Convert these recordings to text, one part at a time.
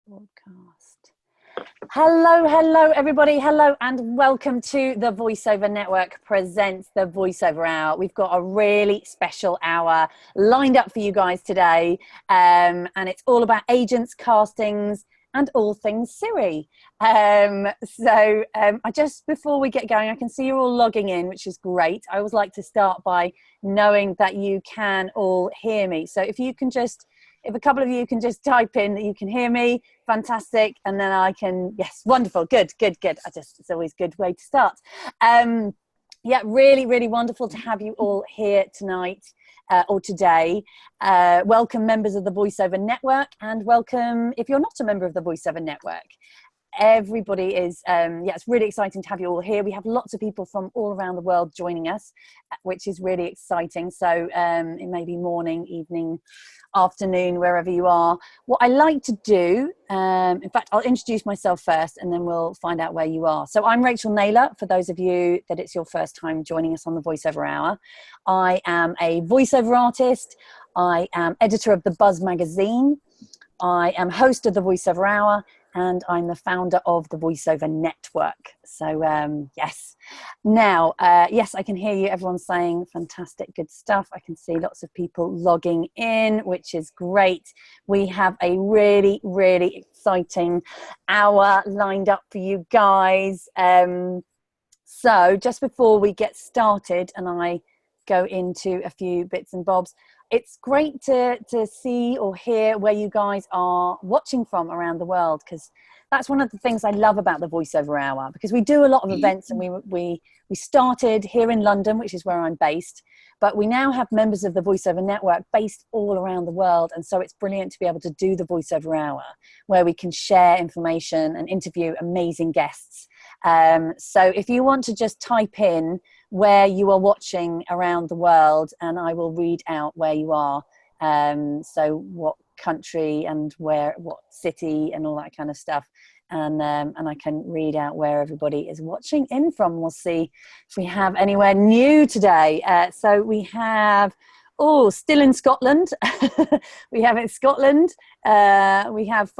Broadcast. Hello, everybody. Hello, and welcome to the Voiceover Network presents the Voiceover Hour. We've got a really special hour lined up for you guys today, and it's all about agents, castings, and all things Siri. I just, before we get going, I can see you're all logging in, which is great. I always like to start by knowing that you can all hear me. So if a couple of you can just type in that you can hear me, fantastic. And then I can, yes, wonderful, good. It's always a good way to start. Yeah, really, really wonderful to have you all here tonight or today. Welcome members of the Voiceover Network, and welcome if you're not a member of the Voiceover Network. Everybody is, it's really exciting to have you all here. We have lots of people from all around the world joining us, which is really exciting. So it may be morning, evening, afternoon, wherever you are. What I like to do, in fact, I'll introduce myself first and then we'll find out where you are. So I'm Rachel Naylor, for those of you that it's your first time joining us on the Voiceover Hour. I am a voiceover artist. I am editor of the Buzz magazine. I am host of the Voiceover Hour, and I'm the founder of the Voiceover Network. So yes. Now, yes, I can hear you. Everyone's saying fantastic, good stuff. I can see lots of people logging in, which is great. We have a really, really exciting hour lined up for you guys. So just before we get started and I go into a few bits and bobs, it's great to see or hear where you guys are watching from around the world, because that's one of the things I love about the Voiceover Hour, because we do a lot of events, and we started here in London, which is where I'm based, but we now have members of the Voiceover Network based all around the world. And so it's brilliant to be able to do the Voiceover Hour where we can share information and interview amazing guests. So if you want to just type in where you are watching around the world, and I will read out where you are. So what country and what city and all that kind of stuff. And I can read out where everybody is watching in from. We'll see if we have anywhere new today. So we have, still in Scotland. We have in Scotland. We have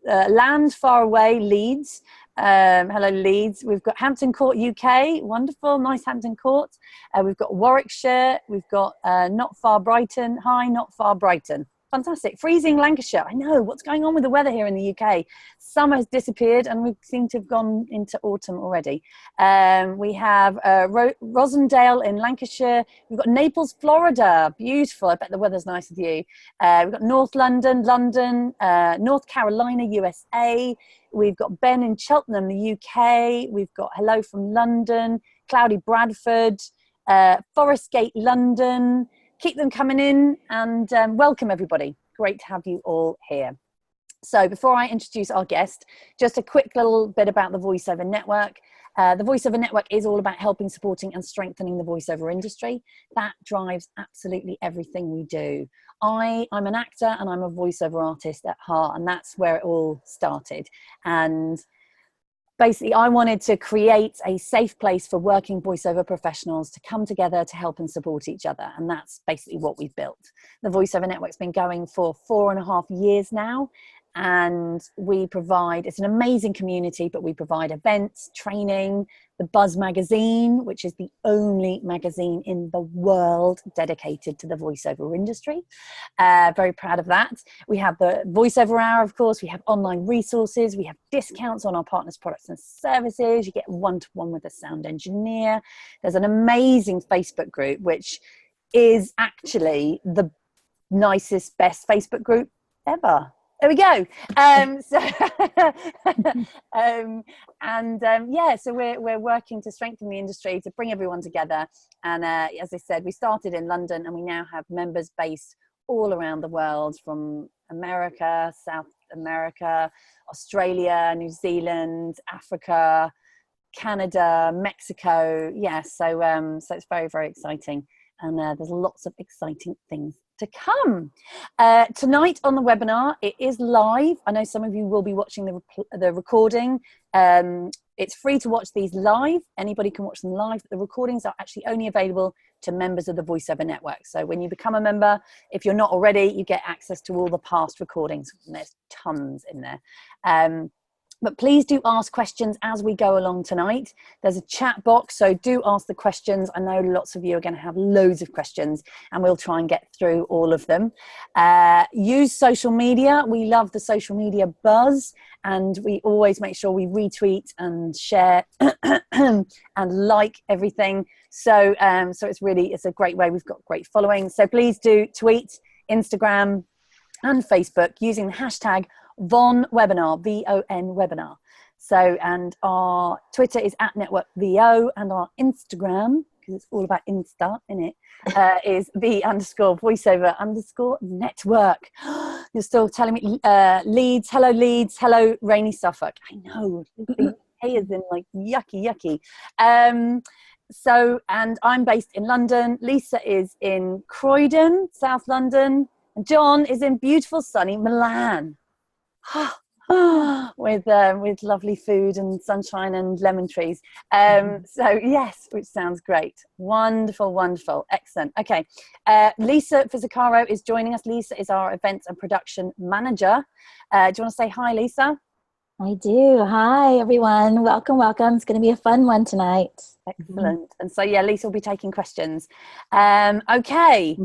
land far away, Leeds. Hello, Leeds. We've got Hampton Court, UK. Wonderful, nice Hampton Court. We've got Warwickshire. We've got not far Brighton. Hi, not far Brighton. Fantastic. Freezing Lancashire. I know, what's going on with the weather here in the UK? Summer has disappeared and we seem to have gone into autumn already. We have Rosendale in Lancashire. We've got Naples, Florida. Beautiful. I bet the weather's nice with you. We've got North London, North Carolina, USA. We've got Ben in Cheltenham, the UK. We've got hello from London, cloudy Bradford, Forest Gate, London. Keep them coming in, and welcome everybody. Great to have you all here. So before I introduce our guest, just a quick little bit about the Voiceover Network. The Voiceover Network is all about helping, supporting and strengthening the voiceover industry. That drives absolutely everything we do. I'm an actor and I'm a voiceover artist at heart, and that's where it all started. And basically, I wanted to create a safe place for working voiceover professionals to come together to help and support each other. And that's basically what we've built. The Voiceover Network's been going for 4.5 years now. And we provide, it's an amazing community, but we provide events, training, the Buzz magazine, which is the only magazine in the world dedicated to the voiceover industry. Very proud of that. We have the Voiceover Hour, of course. We have online resources. We have discounts on our partners' products and services. You get one-to-one with a sound engineer. There's an amazing Facebook group, which is actually the nicest, best Facebook group ever. There we go. So we're working to strengthen the industry, to bring everyone together. And as I said, we started in London, and we now have members based all around the world, from America, South America, Australia, New Zealand, Africa, Canada, Mexico. Yeah, so it's very, very exciting. And there's lots of exciting things to come. Tonight on the webinar, it is live. I know some of you will be watching the recording. It's free to watch these live. Anybody can watch them live. The recordings are actually only available to members of the Voiceover Network. So when you become a member, if you're not already, you get access to all the past recordings. And there's tons in there. But please do ask questions as we go along tonight. There's a chat box, so do ask the questions. I know lots of you are going to have loads of questions, and we'll try and get through all of them. Use social media. We love the social media buzz, and we always make sure we retweet and share and like everything. So, it's a great way. We've got great following. So please do tweet, Instagram, and Facebook using the hashtag VonWebinar, VON webinar. So, and our Twitter is @NetworkVO, and our Instagram, because it's all about Insta, isn't it, is _voiceover_network. You're still telling me Leeds, hello rainy Suffolk. I know, hey is in like yucky. So, and I'm based in London. Lisa is in Croydon, South London. And Jon is in beautiful sunny Milan. with lovely food and sunshine and lemon trees. So yes, which sounds great. Wonderful, excellent. Okay, Lisa Fizzacaro is joining us. Lisa is our events and production manager. Do you want to say hi, Lisa? I do. Hi, everyone. Welcome. It's going to be a fun one tonight. Excellent. And so, yeah, Lisa will be taking questions. Okay.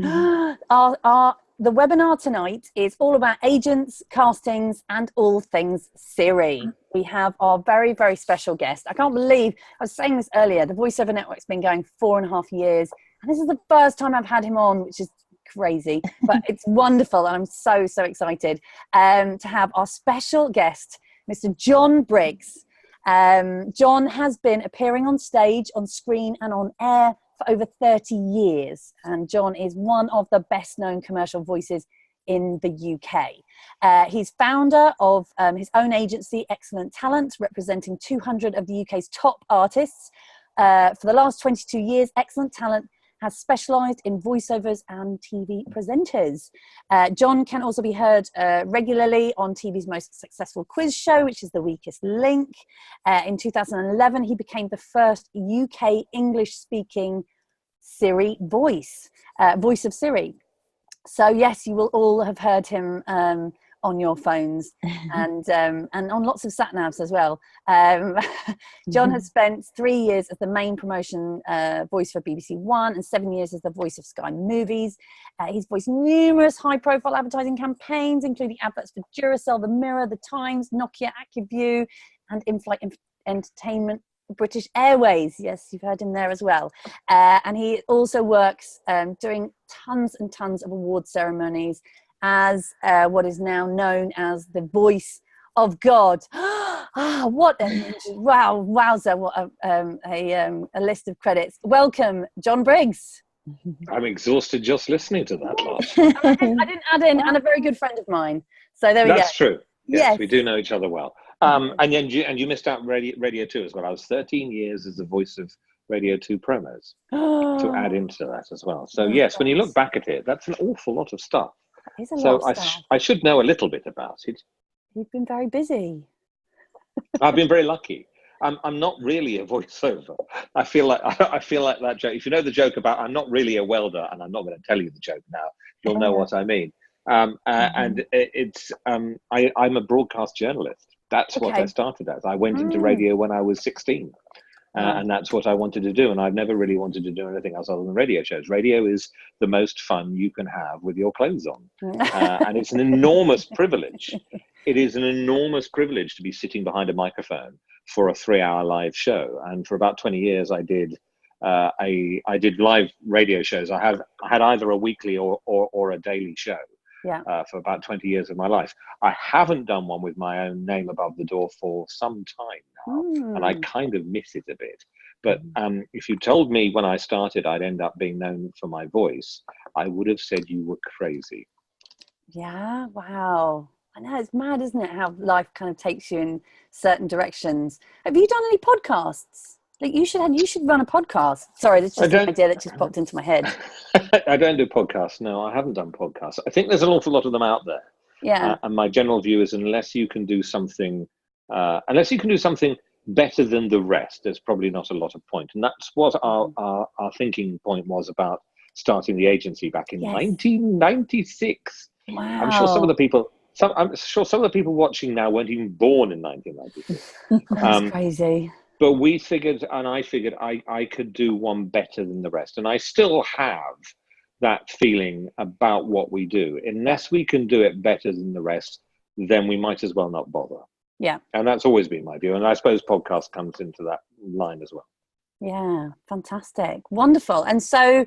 The webinar tonight is all about agents, castings, and all things Siri. We have our very, very special guest. I can't believe, I was saying this earlier, the Voiceover Network's been going 4.5 years. And this is the first time I've had him on, which is crazy, but it's wonderful. And I'm so excited to have our special guest, Mr. Jon Briggs. Jon has been appearing on stage, on screen, and on air for over 30 years. And Jon is one of the best known commercial voices in the UK. He's founder of his own agency, Excellent Talent, representing 200 of the UK's top artists. For the last 22 years, Excellent Talent has specialised in voiceovers and TV presenters. Jon can also be heard regularly on TV's most successful quiz show, which is The Weakest Link. In 2011, he became the first UK English-speaking Siri voice of Siri. So yes, you will all have heard him on your phones and on lots of sat-navs as well. Jon has spent 3 years as the main promotion voice for BBC One and 7 years as the voice of Sky Movies. He's voiced numerous high-profile advertising campaigns, including adverts for Duracell, The Mirror, The Times, Nokia, AccuView, and in-flight entertainment, British Airways. Yes, you've heard him there as well. And he also works doing tons and tons of award ceremonies as what is now known as the voice of God. Wowza, what a list of credits. Welcome, Jon Briggs. I'm exhausted just listening to that last. I didn't add in, and a very good friend of mine. So there we go. That's true. Yes, we do know each other well. And you missed out Radio 2 as well. I was 13 years as the voice of Radio 2 promos to add into that as well. So yes, when you look back at it, that's an awful lot of stuff. That is a lot of stuff. I should know a little bit about it. You've been very busy. I've been very lucky. I'm not really a voiceover. I feel like that joke. If you know the joke about I'm not really a welder, and I'm not going to tell you the joke now, you'll know what I mean. And it's I'm a broadcast journalist. That's what I started as. I went into radio when I was 16. And that's what I wanted to do. And I've never really wanted to do anything else other than radio shows. Radio is the most fun you can have with your clothes on. And it's an enormous privilege. It is an enormous privilege to be sitting behind a microphone for a 3-hour live show. And for about 20 years, I did live radio shows. I had either a weekly or a daily show. For about 20 years of my life. I haven't done one with my own name above the door for some time now, and I kind of miss it a bit. But if you told me when I started I'd end up being known for my voice, I would have said you were crazy. Yeah, wow. I know, it's mad, isn't it, how life kind of takes you in certain directions. Have you done any podcasts? Like you should run a podcast. Sorry, that's just an idea that just popped into my head. I don't do podcasts. No, I haven't done podcasts. I think there's an awful lot of them out there. Yeah. And my general view is unless you can do something better than the rest, there's probably not a lot of point. And that's what our thinking point was about starting the agency back in 1996. Wow. I'm sure some of the people watching now weren't even born in 1996. That's crazy. But we figured, and I figured I could do one better than the rest. And I still have that feeling about what we do. Unless we can do it better than the rest, then we might as well not bother. Yeah. And that's always been my view. And I suppose podcast comes into that line as well. Yeah, fantastic. Wonderful. And so,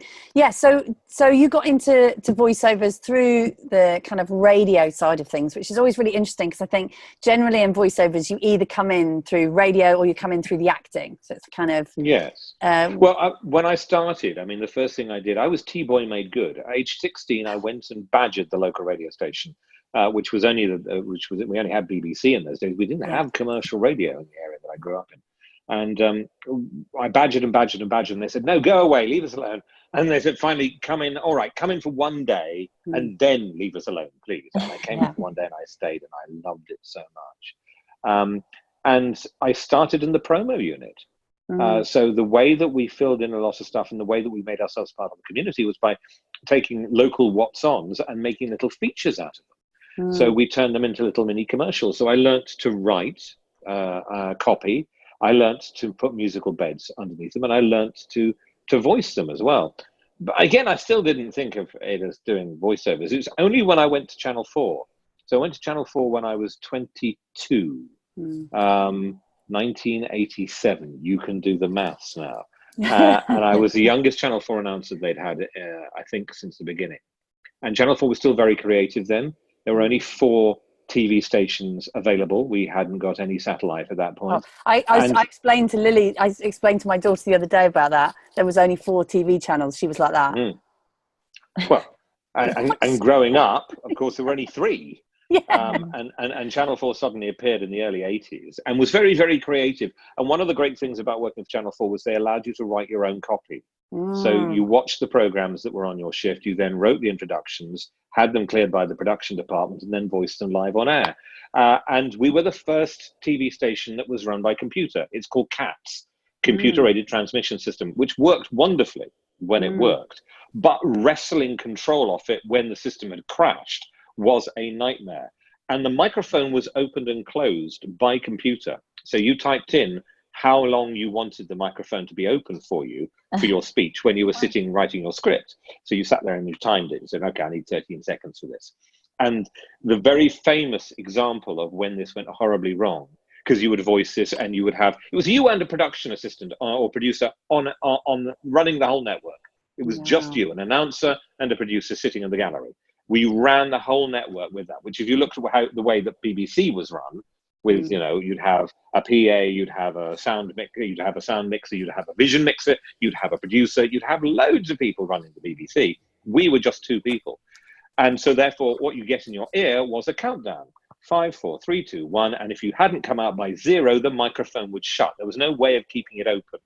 so you got into voiceovers through the kind of radio side of things, which is always really interesting because I think generally in voiceovers, you either come in through radio or you come in through the acting. So it's kind of... Yes. When I started, I mean, the first thing I did, I was T-boy made good. At age 16, I went and badgered the local radio station, we only had BBC in those days. We didn't have commercial radio in the area that I grew up in. And I badgered and they said, no, go away, leave us alone. And they said, finally, come in for one day and then leave us alone, please. And I came in for one day and I stayed and I loved it so much. And I started in the promo unit. So the way that we filled in a lot of stuff and the way that we made ourselves part of the community was by taking local what's-ons and making little features out of them. So we turned them into little mini commercials. So I learned to write copy. I learnt to put musical beds underneath them, and I learnt to voice them as well. But again, I still didn't think of it as doing voiceovers. It was only when I went to Channel 4. So I went to Channel 4 when I was 22, 1987. You can do the maths now. And I was the youngest Channel 4 announcer they'd had, I think, since the beginning. And Channel 4 was still very creative then. There were only 4 TV stations available. We hadn't got any satellite at that point. I explained to Lily, I explained to my daughter the other day about that. There was only 4 TV channels. She was like that. Well, and growing up, of course, there were only 3. And Channel 4 suddenly appeared in the early 80s and was very, very creative. And one of the great things about working with Channel 4 was they allowed you to write your own copy. So you watched the programs that were on your shift. You then wrote the introductions, had them cleared by the production department, and then voiced them live on air. And we were the first TV station that was run by computer. It's called CATS, Computer Aided Transmission System, which worked wonderfully when it worked. But wresting control of it when the system had crashed was a nightmare. And the microphone was opened and closed by computer. So you typed in how long you wanted the microphone to be open for you for your speech when you were sitting writing your script. So you sat there and you timed it and said, okay, I need 13 seconds for this. And the very famous example of when this went horribly wrong, because you would voice this and you would have, it was you and a production assistant or producer on running the whole network. It was just you, an announcer and a producer sitting in the gallery. We ran the whole network with that, which if you looked at the way that BBC was run, with, you'd have a PA, you'd have a sound mixer, you'd have a vision mixer, you'd have a producer, you'd have loads of people running the BBC. We were just 2 people. And so therefore, what you get in your ear was a countdown. 5, 4, 3, 2, 1. And if you hadn't come out by 0, the microphone would shut. There was no way of keeping it open.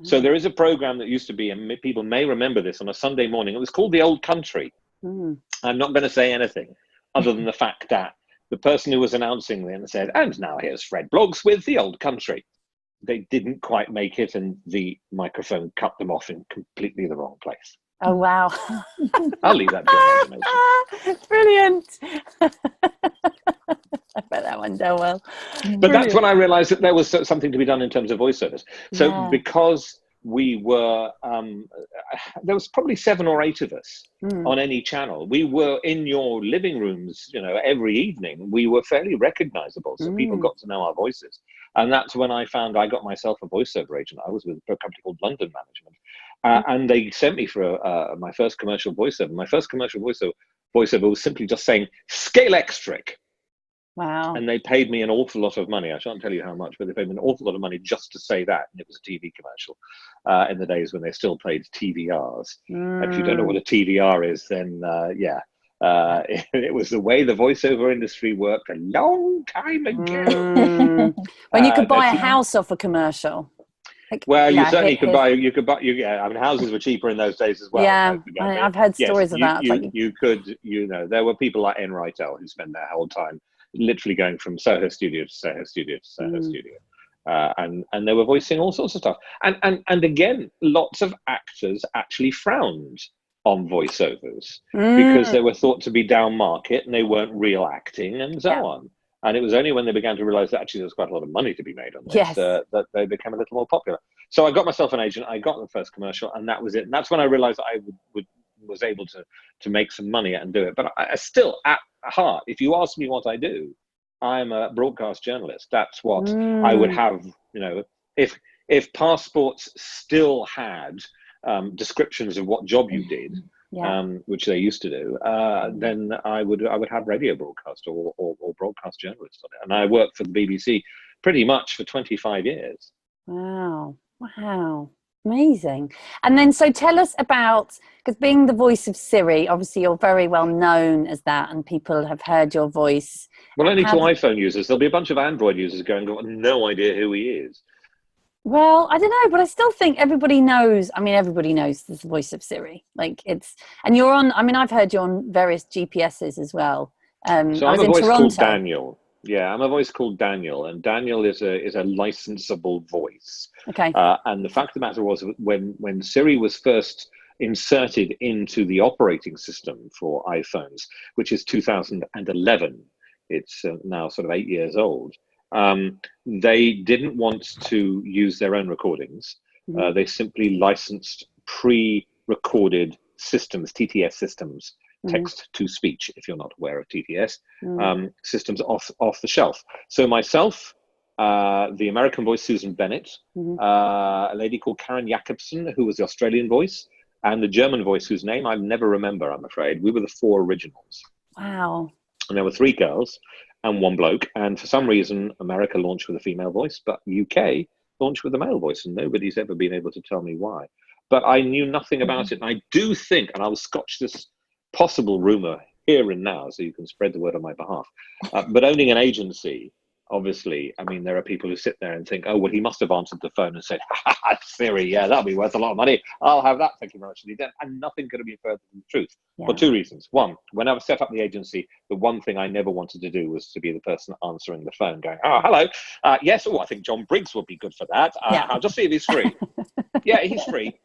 So there is a program that used to be, and people may remember this, on a Sunday morning. It was called The Old Country. I'm not going to say anything other than the fact that the person who was announcing them said, and now here's Fred Bloggs with The Old Country. They didn't quite make it, and the microphone cut them off in completely the wrong place. Oh, wow. I'll leave that to your imagination. Brilliant. I bet that went down well. But that's when I realized that there was something to be done in terms of voiceovers. So because we were, there was probably 7 or 8 of us on any channel. We were in your living rooms, every evening. We were fairly recognizable. So people got to know our voices. And that's when I found I got myself a voiceover agent. I was with a company called London Management. And they sent me for my first commercial voiceover. My first commercial voiceover was simply just saying, scale extric. Wow. And they paid me an awful lot of money. I shan't tell you how much, but they paid me an awful lot of money just to say that. And it was a TV commercial in the days when they still played TVRs. If you don't know what a TVR is, then it was the way the voiceover industry worked a long time ago. When you could buy a house off a commercial. Like, Well, you yeah, certainly could buy. Yeah, I mean, houses were cheaper in those days as well. yeah, Don't forget. But I've heard yes, stories of that. It's like, you could. There were people like Enrightel who spent their whole time literally going from Soho studio to Soho studio to Soho studio, and they were voicing all sorts of stuff. And again, lots of actors actually frowned on voiceovers because they were thought to be down market and they weren't real acting and so on. And it was only when they began to realize that actually there was quite a lot of money to be made on this that they became a little more popular. So I got myself an agent. I got the first commercial, and that was it. And that's when I realized I was able to make some money and do it. But I still, at heart, if you ask me what I do, I'm a broadcast journalist. That's what I would have. If passports still had descriptions of what job you did, which they used to do, then I would have radio broadcast or broadcast journalist on it. And I worked for the BBC pretty much for 25 years. Wow, amazing. And then, so tell us about, because being the voice of Siri, obviously you're very well known as that, and people have heard your voice. Well, only to iPhone users. There'll be a bunch of Android users going, got no idea who he is. Well, I don't know, but I still think everybody knows. I mean, everybody knows the voice of Siri. Like, and you're on. I mean, I've heard you on various GPSs as well. So I'm a voice called Daniel. Yeah, I'm a voice called Daniel, and Daniel is a licensable voice. Okay. And the fact of the matter was, when Siri was first inserted into the operating system for iPhones, which is 2011, it's now sort of 8 years old. They didn't want to use their own recordings. They simply licensed pre-recorded systems, TTS systems, text to speech, if you're not aware of TTS, systems off the shelf. So myself, the American voice, Susan Bennett, a lady called Karen Jacobson, who was the Australian voice, and the German voice, whose name I never remember, I'm afraid. We were the 4 originals. Wow. And there were 3 girls and 1 bloke. And for some reason, America launched with a female voice, but UK launched with a male voice. And nobody's ever been able to tell me why. But I knew nothing about it. And I do think, and I will scotch this possible rumor here and now, so you can spread the word on my behalf. But owning an agency, obviously, I mean, there are people who sit there and think, oh, well, he must have answered the phone and said, Siri, yeah, that'll be worth a lot of money. I'll have that. Thank you very much. And nothing could have been further from the truth. For 2 reasons. One, when I set up the agency, the one thing I never wanted to do was to be the person answering the phone going, oh, hello. Yes. Oh, I think Jon Briggs would be good for that. I'll just see if he's free. Yeah, he's free.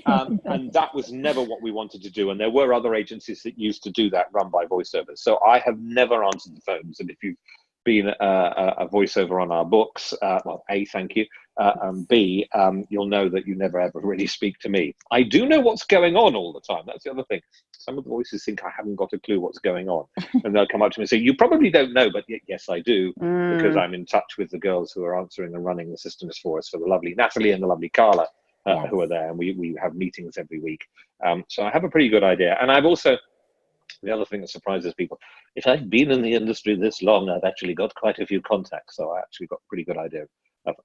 And that was never what we wanted to do. And there were other agencies that used to do that, run by voiceovers. So I have never answered the phones. And if you've been a voiceover on our books, well, A, thank you. And B, you'll know that you never ever really speak to me. I do know what's going on all the time. That's the other thing. Some of the voices think I haven't got a clue what's going on. And they'll come up to me and say, you probably don't know, but yes, I do, because I'm in touch with the girls who are answering and running the systems for us, for the lovely Natalie and the lovely Carla, who are there. And we have meetings every week. So I have a pretty good idea. And I've also, the other thing that surprises people, if I've been in the industry this long, I've actually got quite a few contacts. So I actually got a pretty good idea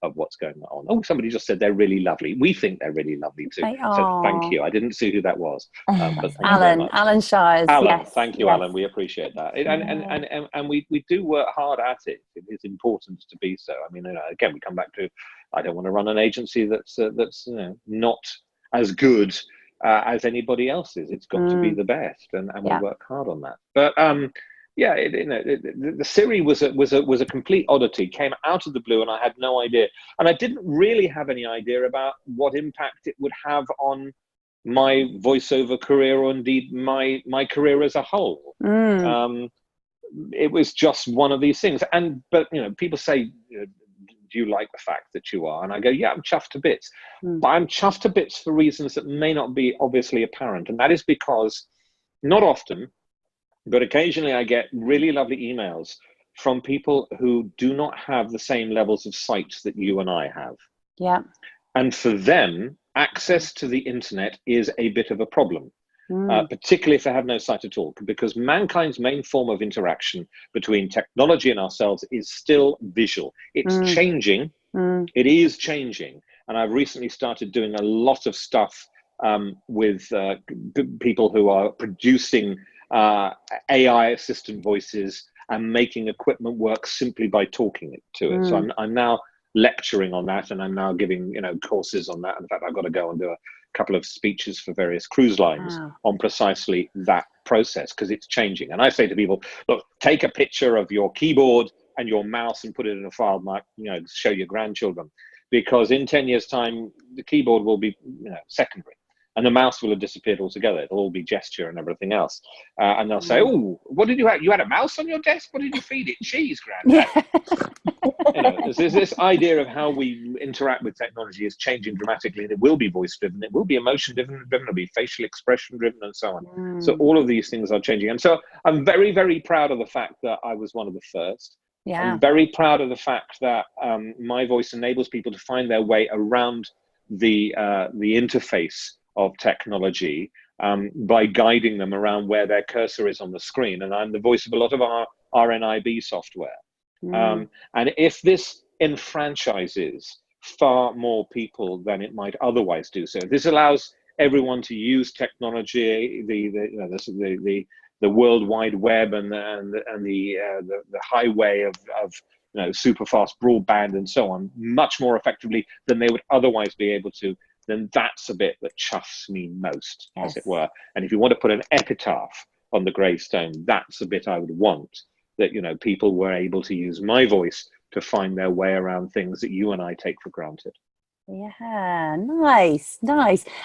of what's going on. Oh, somebody just said they're really lovely. We think they're really lovely too. So thank you. I didn't see who that was. But Alan Shires. Alan, yes. Thank you, Alan. We appreciate that. And we do work hard at it. It is important to be so. I mean, again, we come back to, I don't want to run an agency that's not as good as anybody else's. It's got to be the best, and we work hard on that. But the Siri was a complete oddity. Came out of the blue, and I had no idea, and I didn't really have any idea about what impact it would have on my voiceover career, or indeed my career as a whole. It was just one of these things. But people say, do you like the fact that you are? And I go, yeah, I'm chuffed to bits. But I'm chuffed to bits for reasons that may not be obviously apparent. And that is because, not often, but occasionally I get really lovely emails from people who do not have the same levels of sight that you and I have. Yeah. And for them, access to the internet is a bit of a problem. Particularly if they have no sight at all, because mankind's main form of interaction between technology and ourselves is still visual. It's changing. It is changing. And I've recently started doing a lot of stuff with people who are producing AI assistant voices and making equipment work simply by talking to it. So I'm now lecturing on that, and I'm now giving, courses on that. In fact, I've got to go and do a couple of speeches for various cruise lines on precisely that process, because it's changing. And I say to people, look, take a picture of your keyboard and your mouse and put it in a file, show your grandchildren, because in 10 years' time, the keyboard will be, secondary. And the mouse will have disappeared altogether. It'll all be gesture and everything else. And they'll say, oh, what did you have? You had a mouse on your desk? What did you feed it? Cheese, Granddad. Yeah. There's this idea of how we interact with technology is changing dramatically. And it will be voice-driven. It will be emotion-driven. It'll be facial expression-driven and so on. So all of these things are changing. And so I'm very, very proud of the fact that I was one of the first. Yeah. I'm very proud of the fact that my voice enables people to find their way around the interface of technology by guiding them around where their cursor is on the screen. And I'm the voice of a lot of our RNIB software. And if this enfranchises far more people than it might otherwise do so, this allows everyone to use technology, the World Wide Web and the highway of super fast broadband and so on, much more effectively than they would otherwise be able to, then that's the bit that chuffs me most, as it were. And if you want to put an epitaph on the gravestone, that's the bit I would want, that, people were able to use my voice to find their way around things that you and I take for granted. Yeah, nice.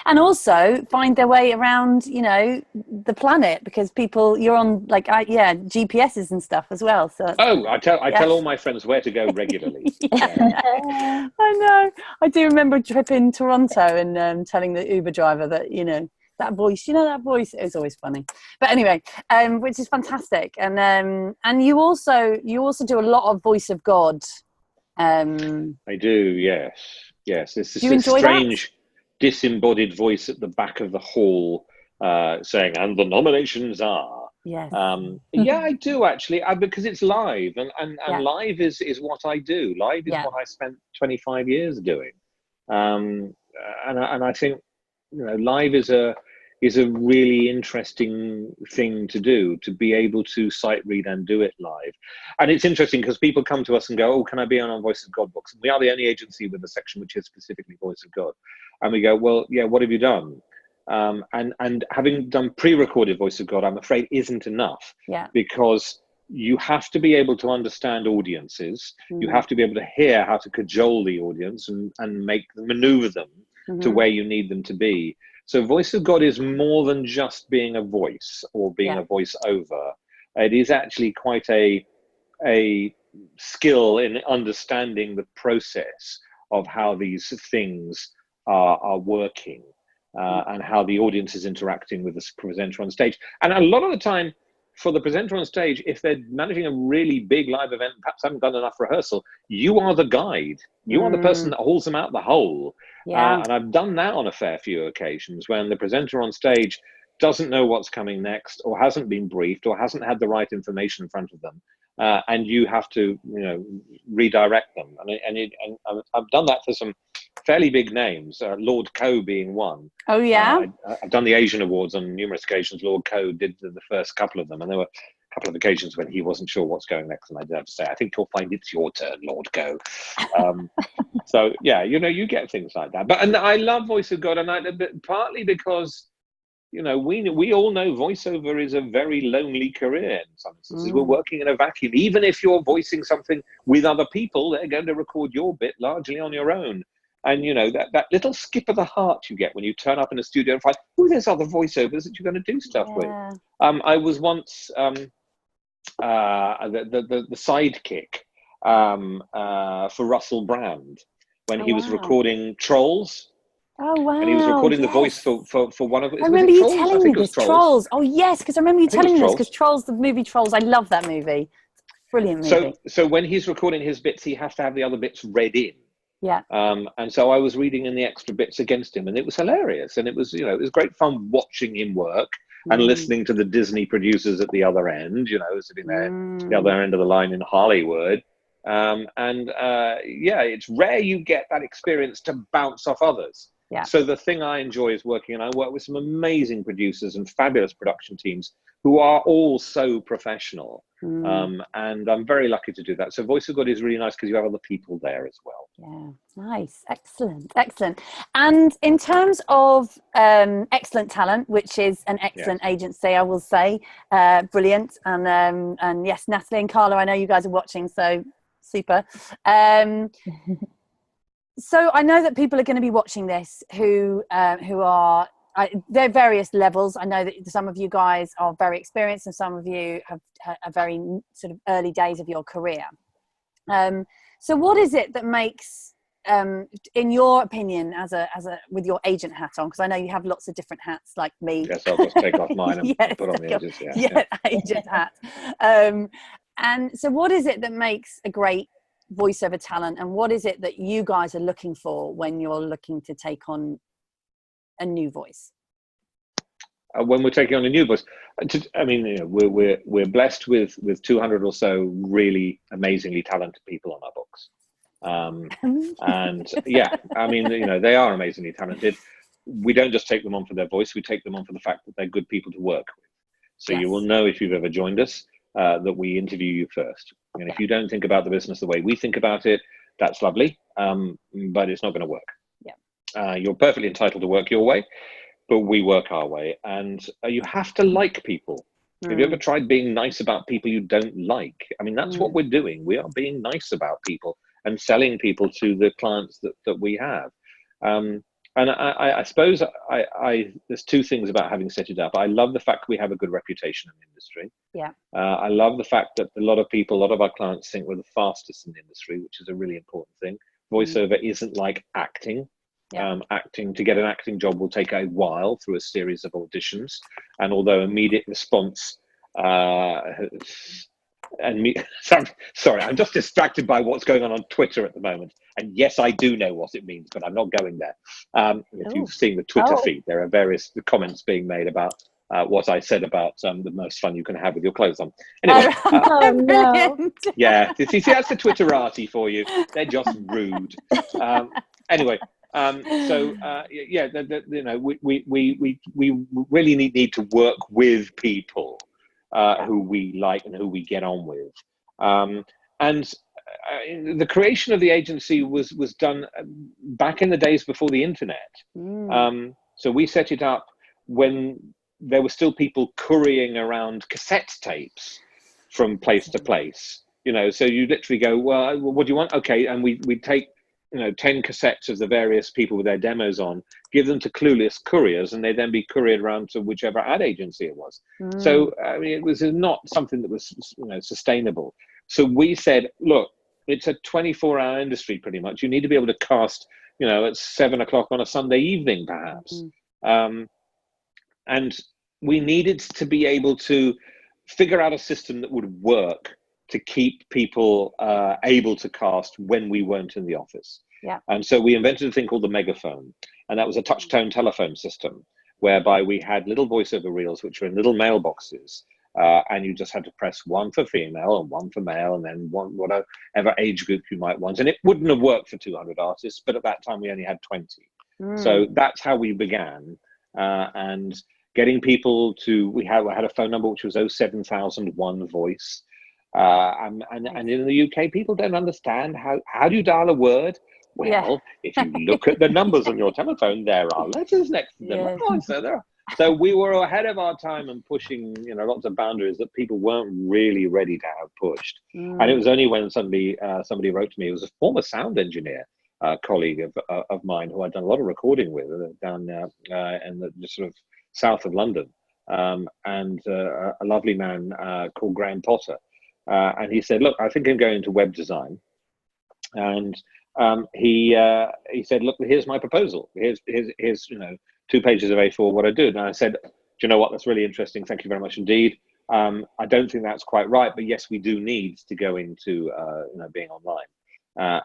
And also find their way around, the planet, because you're on GPSs and stuff as well. So I tell all my friends where to go regularly. I know. I do remember a trip in Toronto and telling the Uber driver that, that voice, it was always funny. But anyway, which is fantastic. And you also do a lot of voice of God. I do, yes. Yes, there's this strange disembodied voice at the back of the hall saying, and the nominations are. Yes. Yeah, I do actually, because it's live, and live is what I do. Live is what I spent 25 years doing. And I think, live is a really interesting thing to do, to be able to sight read and do it live. And it's interesting because people come to us and go, oh, can I be on our Voice of God books? And we are the only agency with a section which is specifically Voice of God. And we go, well, yeah, what have you done? And having done pre-recorded Voice of God, I'm afraid isn't enough, because you have to be able to understand audiences. You have to be able to hear how to cajole the audience and maneuver them to where you need them to be. So Voice of God is more than just being a voice or being a voice-over. It is actually quite a skill in understanding the process of how these things are working and how the audience is interacting with the presenter on stage. And a lot of the time, for the presenter on stage, if they're managing a really big live event, perhaps haven't done enough rehearsal, you are the guide. You are the person that hauls them out the hole. And I've done that on a fair few occasions when the presenter on stage doesn't know what's coming next, or hasn't been briefed, or hasn't had the right information in front of them. And you have to, redirect them. And I've done that for some fairly big names, Lord Coe being one. Oh, yeah? I've done the Asian Awards on numerous occasions. Lord Coe did the first couple of them, and there were a couple of occasions when he wasn't sure what's going next, and I did have to say, I think you'll find it's your turn, Lord Coe. So, yeah, you get things like that. And I love Voice of God, and partly because, we all know voiceover is a very lonely career in some instances. We're working in a vacuum. Even if you're voicing something with other people, they're going to record your bit largely on your own. And, that little skip of the heart you get when you turn up in a studio and find, oh, there's other voiceovers that you're going to do stuff with. I was once the sidekick for Russell Brand when he was recording Trolls. Oh, wow. And he was recording the voice for one of his. I remember you telling me this. Trolls. Oh, yes, because I remember you telling me this, because Trolls, the movie Trolls, I love that movie. Brilliant movie. So when he's recording his bits, he has to have the other bits read in. Yeah. And so I was reading in the extra bits against him, and it was hilarious. And it was, it was great fun watching him work and listening to the Disney producers at the other end, sitting there at the other end of the line in Hollywood. It's rare you get that experience to bounce off others. Yeah. So the thing I enjoy is working, and I work with some amazing producers and fabulous production teams who are all so professional. And I'm very lucky to do that. So Voice of God is really nice because you have other people there as well. Yeah, nice, excellent. And in terms of Excellent Talent, which is an excellent agency, I will say, brilliant. And yes, Natalie and Carla, I know you guys are watching, so super. So I know that people are going to be watching this who are there are various levels. I know that some of you guys are very experienced, and some of you have very sort of early days of your career. So what is it that makes, in your opinion, as a with your agent hat on, because I know you have lots of different hats like me. Yes, I'll just take off mine and put on the edges. Agent hat. And so what is it that makes a great voiceover talent, and what is it that you guys are looking for when you're looking to take on a new voice? When we're taking on a new voice, I mean, you know, we're blessed with 200 or so really amazingly talented people on our books, and yeah, I mean, you know, they are amazingly talented. We don't just take them on for their voice; we take them on for the fact that they're good people to work with. So you will know if you've ever joined us that we interview you first. And if you don't think about the business the way we think about it, that's lovely, but it's not going to work. You're perfectly entitled to work your way, but we work our way. And you have to like people. Have you ever tried being nice about people you don't like? I mean, that's what we're doing. We are being nice about people and selling people to the clients that we have. And I suppose there's two things about having set it up. I love the fact we have a good reputation in the industry. I love the fact that a lot of our clients think we're the fastest in the industry, which is a really important thing. Voiceover isn't like acting. To get an acting job will take a while through a series of auditions, and although immediate response sorry, I'm just distracted by what's going on Twitter at the moment, and yes, I do know what it means, but I'm not going there. If you've seen the Twitter feed, there are various comments being made about what I said about the most fun you can have with your clothes on. Anyway, no. Yeah, see, that's the Twitterati for you. They're just rude. Anyway. You know, we really need to work with people who we like and who we get on with. The creation of the agency was done back in the days before the internet. So we set it up when there were still people couriering around cassette tapes from place to place. You know, so you literally go, well, what do you want? Okay, and we take 10 cassettes of the various people with their demos on, give them to clueless couriers, and they then be couriered around to whichever ad agency it was. So, I mean, it was not something that was, sustainable. So we said, look, it's a 24-hour industry pretty much. You need to be able to cast, at 7 o'clock on a Sunday evening, perhaps. And we needed to be able to figure out a system that would work to keep people able to cast when we weren't in the office. And so we invented a thing called the megaphone, and that was a touch-tone telephone system whereby we had little voiceover reels which were in little mailboxes, and you just had to press one for female and one for male, and then one whatever age group you might want. And it wouldn't have worked for 200 artists, but at that time we only had 20. So that's how we began, and getting people to, we had a phone number which was 07001 voice. And in the UK, people don't understand how do you dial a word? Well, if you look at the numbers on your telephone, there are letters next to them. So we were ahead of our time and pushing, lots of boundaries that people weren't really ready to have pushed. And it was only when somebody wrote to me. It was a former sound engineer, colleague of mine who I'd done a lot of recording with down in the just sort of south of London, and a lovely man called Graham Potter. And he said, look, I think I'm going into web design. And he said, look, here's my proposal. Here's 2 pages of A4, what I do. And I said, do you know what? That's really interesting. Thank you very much indeed. I don't think that's quite right, but yes, we do need to go into, being online.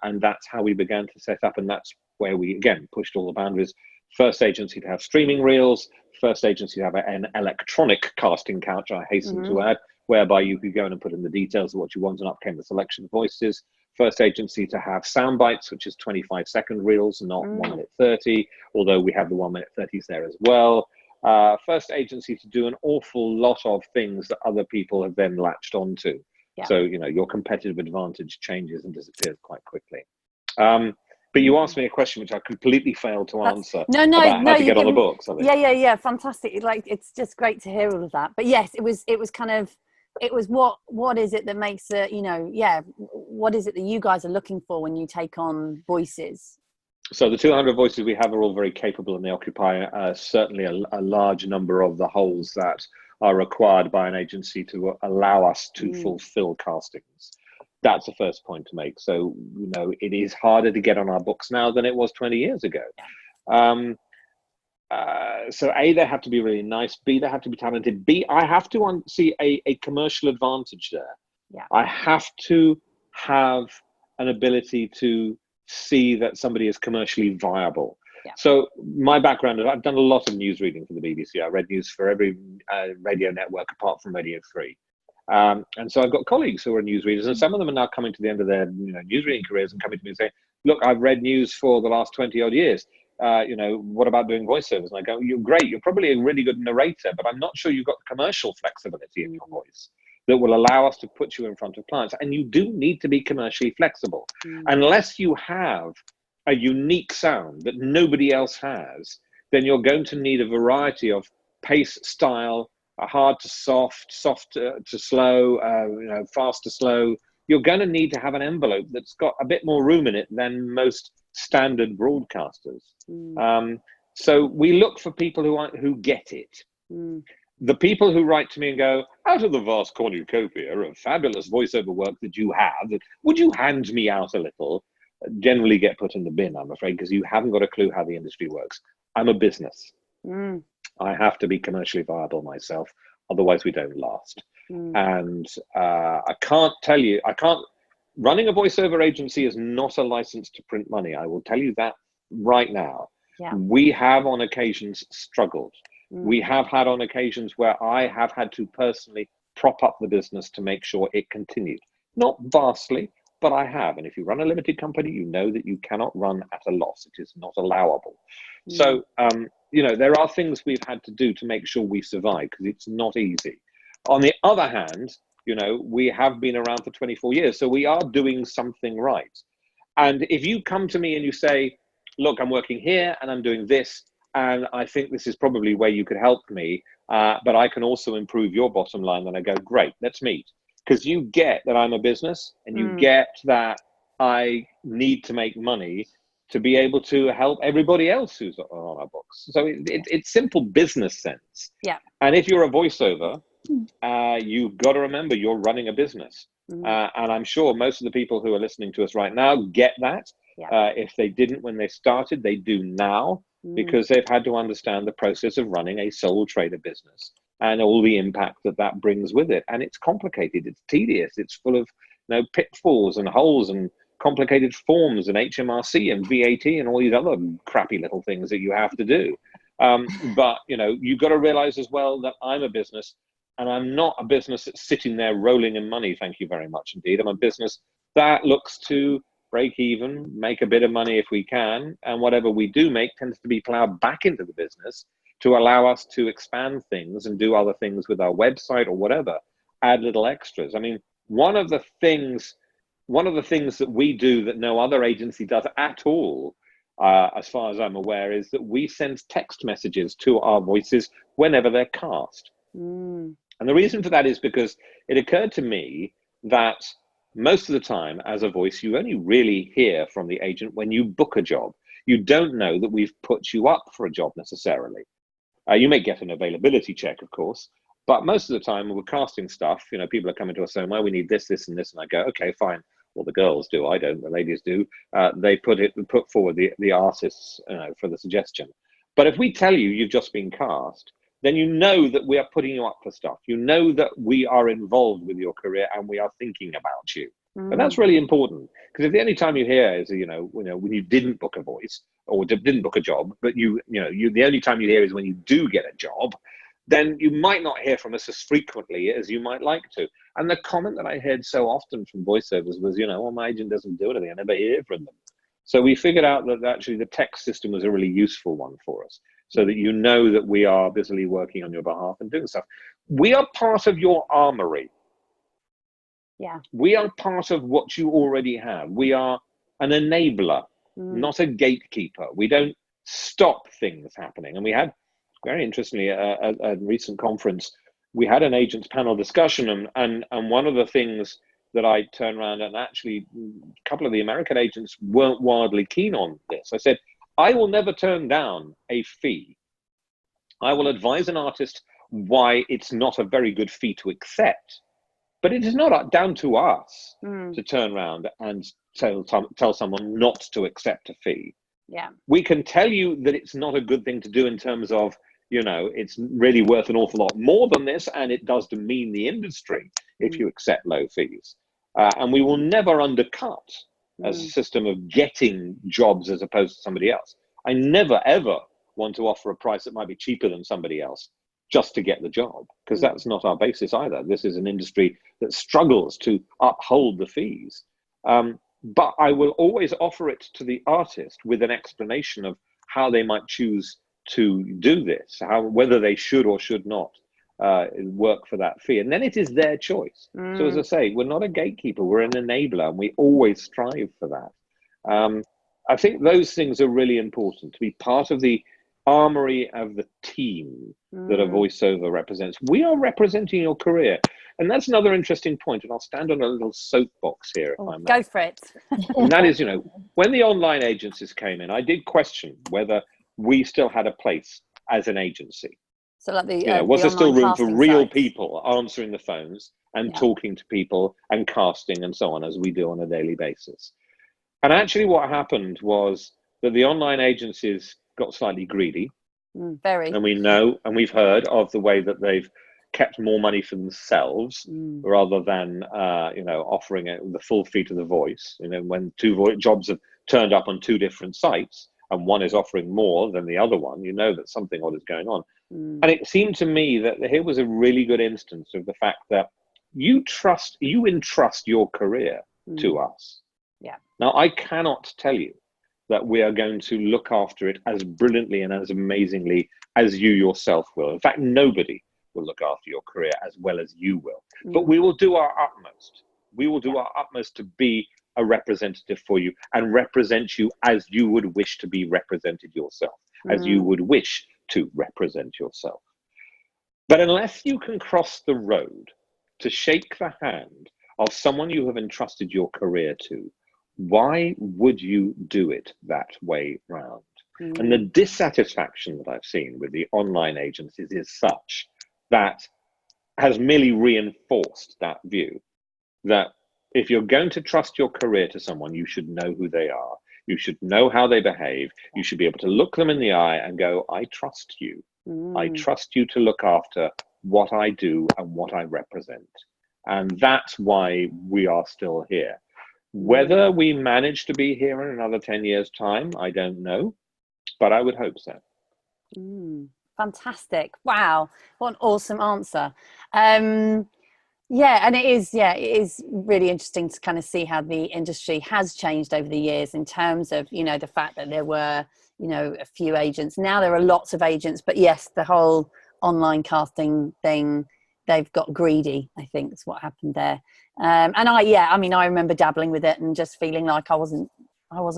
And that's how we began to set up. And that's where we, again, pushed all the boundaries. First agency to have streaming reels, first agency to have an electronic casting couch, I hasten to add, whereby you could go in and put in the details of what you want, and up came the selection of voices. First agency to have sound bites, which is 25-second reels, not 1 minute 30, although we have the 1 minute 30s there as well. First agency to do an awful lot of things that other people have then latched onto. Yeah. So, your competitive advantage changes and disappears quite quickly. But you asked me a question which I completely failed to answer about how to get on the books. Yeah. Fantastic. Like, it's just great to hear all of that. But yes, it was kind of, it was what is it that makes it, what is it that you guys are looking for when you take on voices? So the 200 voices we have are all very capable, and they occupy certainly a large number of the holes that are required by an agency to allow us to fulfill castings. That's the first point to make. So, it is harder to get on our books now than it was 20 years ago. So A, they have to be really nice. B, they have to be talented. B, I have to see a commercial advantage there. Yeah. I have to have an ability to see that somebody is commercially viable. Yeah. So my background is I've done a lot of news reading for the BBC. I read news for every radio network apart from Radio 3. And so I've got colleagues who are newsreaders, and some of them are now coming to the end of their newsreading careers and coming to me and saying, look, I've read news for the last 20 odd years. What about doing voiceovers? And I go, you're great. You're probably a really good narrator, but I'm not sure you've got the commercial flexibility in your voice that will allow us to put you in front of clients. And you do need to be commercially flexible. Unless you have a unique sound that nobody else has, then you're going to need a variety of pace, style, hard to soft, soft to slow, fast to slow. You're going to need to have an envelope that's got a bit more room in it than most standard broadcasters. So we look for people who get it. The people who write to me and go, out of the vast cornucopia of fabulous voiceover work that you have, would you hand me out a little? Generally get put in the bin, I'm afraid, because you haven't got a clue how the industry works. I'm a business. I have to be commercially viable myself, otherwise we don't last. And I can't running a voiceover agency is not a license to print money. I will tell you that right now. Yeah. We have on occasions struggled. We have had on occasions where I have had to personally prop up the business to make sure it continued. Not vastly, but I have. And if you run a limited company, you know that you cannot run at a loss. It is not allowable. So, there are things we've had to do to make sure we survive, because it's not easy. On the other hand, we have been around for 24 years, so we are doing something right. And if you come to me and you say, look, I'm working here and I'm doing this, and I think this is probably where you could help me, but I can also improve your bottom line, then I go, great, let's meet. Because you get that I'm a business, and you get that I need to make money to be able to help everybody else who's on our books. So it's simple business sense. Yeah. And if you're a voiceover, you've got to remember you're running a business. And I'm sure most of the people who are listening to us right now get that. If they didn't when they started, they do now, because they've had to understand the process of running a sole trader business and all the impact that brings with it. And it's complicated, it's tedious, it's full of pitfalls and holes and complicated forms and HMRC and VAT and all these other crappy little things that you have to do. But you've got to realize as well that I'm a business, and I'm not a business that's sitting there rolling in money. Thank you very much indeed. I'm a business that looks to break even, make a bit of money if we can, and whatever we do make tends to be plowed back into the business to allow us to expand things and do other things with our website or whatever, add little extras. I mean, one of the things that we do that no other agency does at all, as far as I'm aware, is that we send text messages to our voices whenever they're cast. And the reason for that is because it occurred to me that most of the time as a voice, you only really hear from the agent when you book a job. You don't know that we've put you up for a job necessarily. You may get an availability check, of course, but most of the time when we're casting stuff, people are coming to us saying, well, we need this, this, and this. And I go, okay, fine. Well, the girls do, I don't, the ladies do. They put forward the artists for the suggestion. But if we tell you you've just been cast, then you know that we are putting you up for stuff. You know that we are involved with your career and we are thinking about you. And that's really important, because if the only time you hear is, when you didn't book a voice or didn't book a job, but the only time you hear is when you do get a job, then you might not hear from us as frequently as you might like to. And the comment that I heard so often from voiceovers was, well, my agent doesn't do anything. I never hear from them. So we figured out that actually the text system was a really useful one for us, so that you know that we are busily working on your behalf and doing stuff. We are part of your armory. Yeah. We are part of what you already have. We are an enabler, not a gatekeeper. We don't stop things happening. And we had, very interestingly, a recent conference, we had an agents panel discussion, and one of the things that I turned around, and actually a couple of the American agents weren't wildly keen on this. I said, I will never turn down a fee. I will advise an artist why it's not a very good fee to accept, but it is not down to us to turn around and tell someone not to accept a fee. Yeah. We can tell you that it's not a good thing to do in terms of, you know, it's really worth an awful lot more than this, and it does demean the industry if you accept low fees. And we will never undercut as a system of getting jobs as opposed to somebody else. I never, ever want to offer a price that might be cheaper than somebody else just to get the job, because that's not our basis either. This is an industry that struggles to uphold the fees. But I will always offer it to the artist with an explanation of how they might choose to do this, whether they should or should not work for that fee. And then it is their choice. So as I say, we're not a gatekeeper, we're an enabler, and we always strive for that. I think those things are really important, to be part of the armory of the team that a voiceover represents. We are representing your career. And that's another interesting point, and I'll stand on a little soapbox here if I may. Go for it. And that is, you know, when the online agencies came in, I did question whether we still had a place as an agency. So like the, you know, was the there still room for real sites. people answering the phones and talking to people and casting and so on, as we do on a daily basis? And actually what happened was that the online agencies got slightly greedy. Very. And we know, and we've heard of the way that they've kept more money for themselves rather than, you know, offering it the full fee to the voice. You know, when two jobs have turned up on two different sites and one is offering more than the other one, you know that something odd is going on. And it seemed to me that here was a really good instance of the fact that you entrust your career to us. Yeah. Now, I cannot tell you that we are going to look after it as brilliantly and as amazingly as you yourself will. In fact, nobody will look after your career as well as you will. But we will do our utmost. We will do our utmost to be a representative for you and represent you as you would wish to be represented yourself, as you would wish to represent yourself. But unless you can cross the road to shake the hand of someone you have entrusted your career to, why would you do it that way round? And the dissatisfaction that I've seen with the online agencies is such that has merely reinforced that view that if you're going to trust your career to someone, you should know who they are. You should know how they behave. You should be able to look them in the eye and go, I trust you. I trust you to look after what I do and what I represent. And that's why we are still here. Whether we manage to be here in another 10 years' time, I don't know, but I would hope so. Fantastic. Wow. What an awesome answer. Yeah, and it is really interesting to kind of see how the industry has changed over the years in terms of, you know, the fact that there were, you know, a few agents. Now there are lots of agents, but yes, the whole online casting thing, they've got greedy, I think is what happened there. And I remember dabbling with it and just feeling like I wasn't